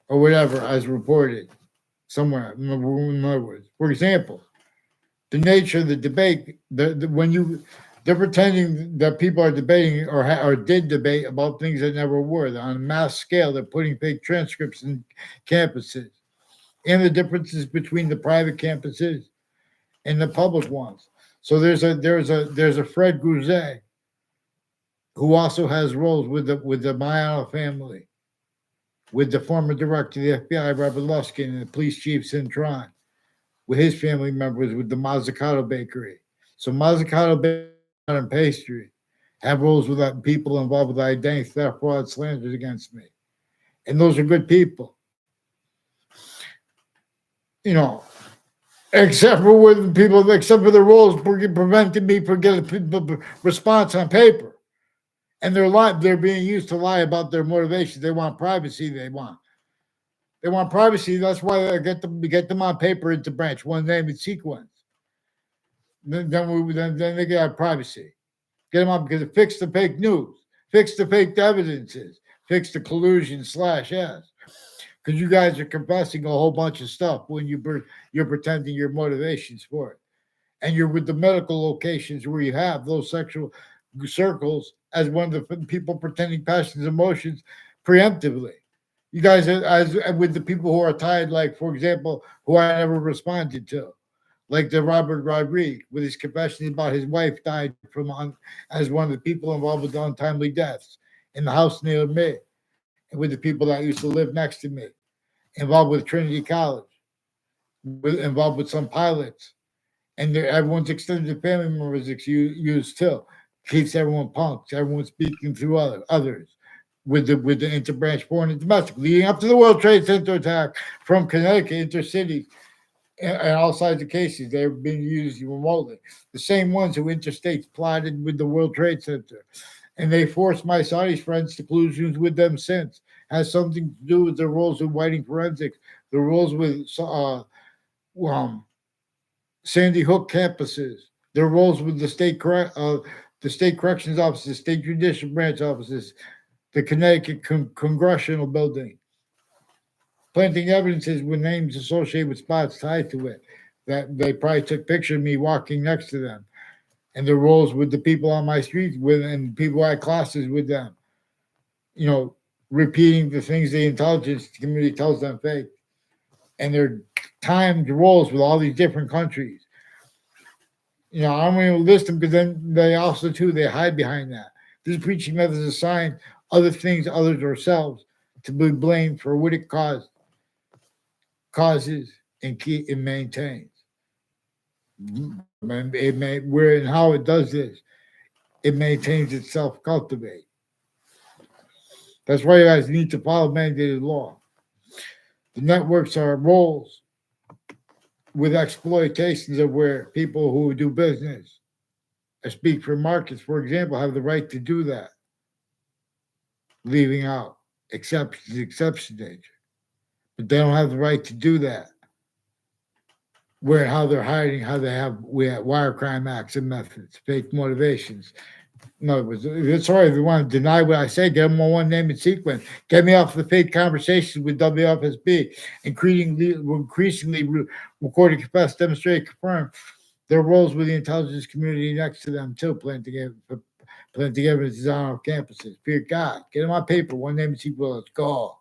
[SPEAKER 1] or whatever, as reported somewhere. In other words, for example, the nature of the debate, they're pretending that people are debating or did debate about things that never were. On a mass scale, they're putting fake transcripts in campuses, and the differences between the private campuses and the public ones. So there's a Fred Guzet who also has roles with the Mayala family, with the former director of the FBI, Robert Luskin, and the police chief, Cintron, with his family members with the Mazzucato Bakery. So Mazzucato Bakery and Pastry have roles with people involved with identity theft, fraud, slanders against me. And those are good people. except for when people, except for the rules preventing me from getting a response on paper. And they're being used to lie about their motivations. They want privacy. They want privacy. That's why I get them on paper into branch, one name and sequence. Then they get our privacy. Get them on because it fixed the fake news, fix the fake evidences, fix the collusion slash s. Because you guys are confessing a whole bunch of stuff when you're pretending your motivations for it, and you're with the medical locations where you have those sexual circles as one of the people pretending passions, emotions preemptively. You guys, as with the people who are tied, like for example, who I never responded to, like the Robert Rodriguez with his confession about his wife died as one of the people involved with the untimely deaths in the house near me, and with the people that used to live next to me, involved with Trinity College, involved with some pilots, and everyone's extended family members used too. Keeps everyone punks. Everyone speaking through others with the interbranch foreign and domestic, leading up to the World Trade Center attack from Connecticut intercity and all sides of cases. They've been used remotely. The same ones who interstates plotted with the World Trade Center, and they forced my Saudi friends to collusions with them since. Has something to do with their roles in whiting forensics, the roles with um, Sandy Hook campuses, their roles with the state corrections offices, state judicial branch offices, the Connecticut Congressional Building, planting evidences with names associated with spots tied to it. That they probably took pictures of me walking next to them, and their roles with the people on my street with and people I had classes with them. You know, repeating the things the intelligence community tells them fake, and their timed roles with all these different countries. You know, I'm going to list them because then they also too they hide behind that. This preaching method is assigned other things, others ourselves, to be blamed for what it causes and maintains. It may where and how it does this, it maintains itself, cultivate. That's why you guys need to follow mandated law. The networks are roles with exploitations of where people who do business or speak for markets, for example, have the right to do that, leaving out exception nature. But they don't have the right to do that. Where how they're hiding, how we have wire crime acts and methods, fake motivations. In other words, it's sorry if you want to deny what I say, get them on one name and sequence. Get me off the fake conversations with WFSB, increasingly recorded, confess, demonstrate, confirm their roles with the intelligence community next to them too, planting evidence on our campuses. Fear God. Get them on paper, one name and sequence. Let's go.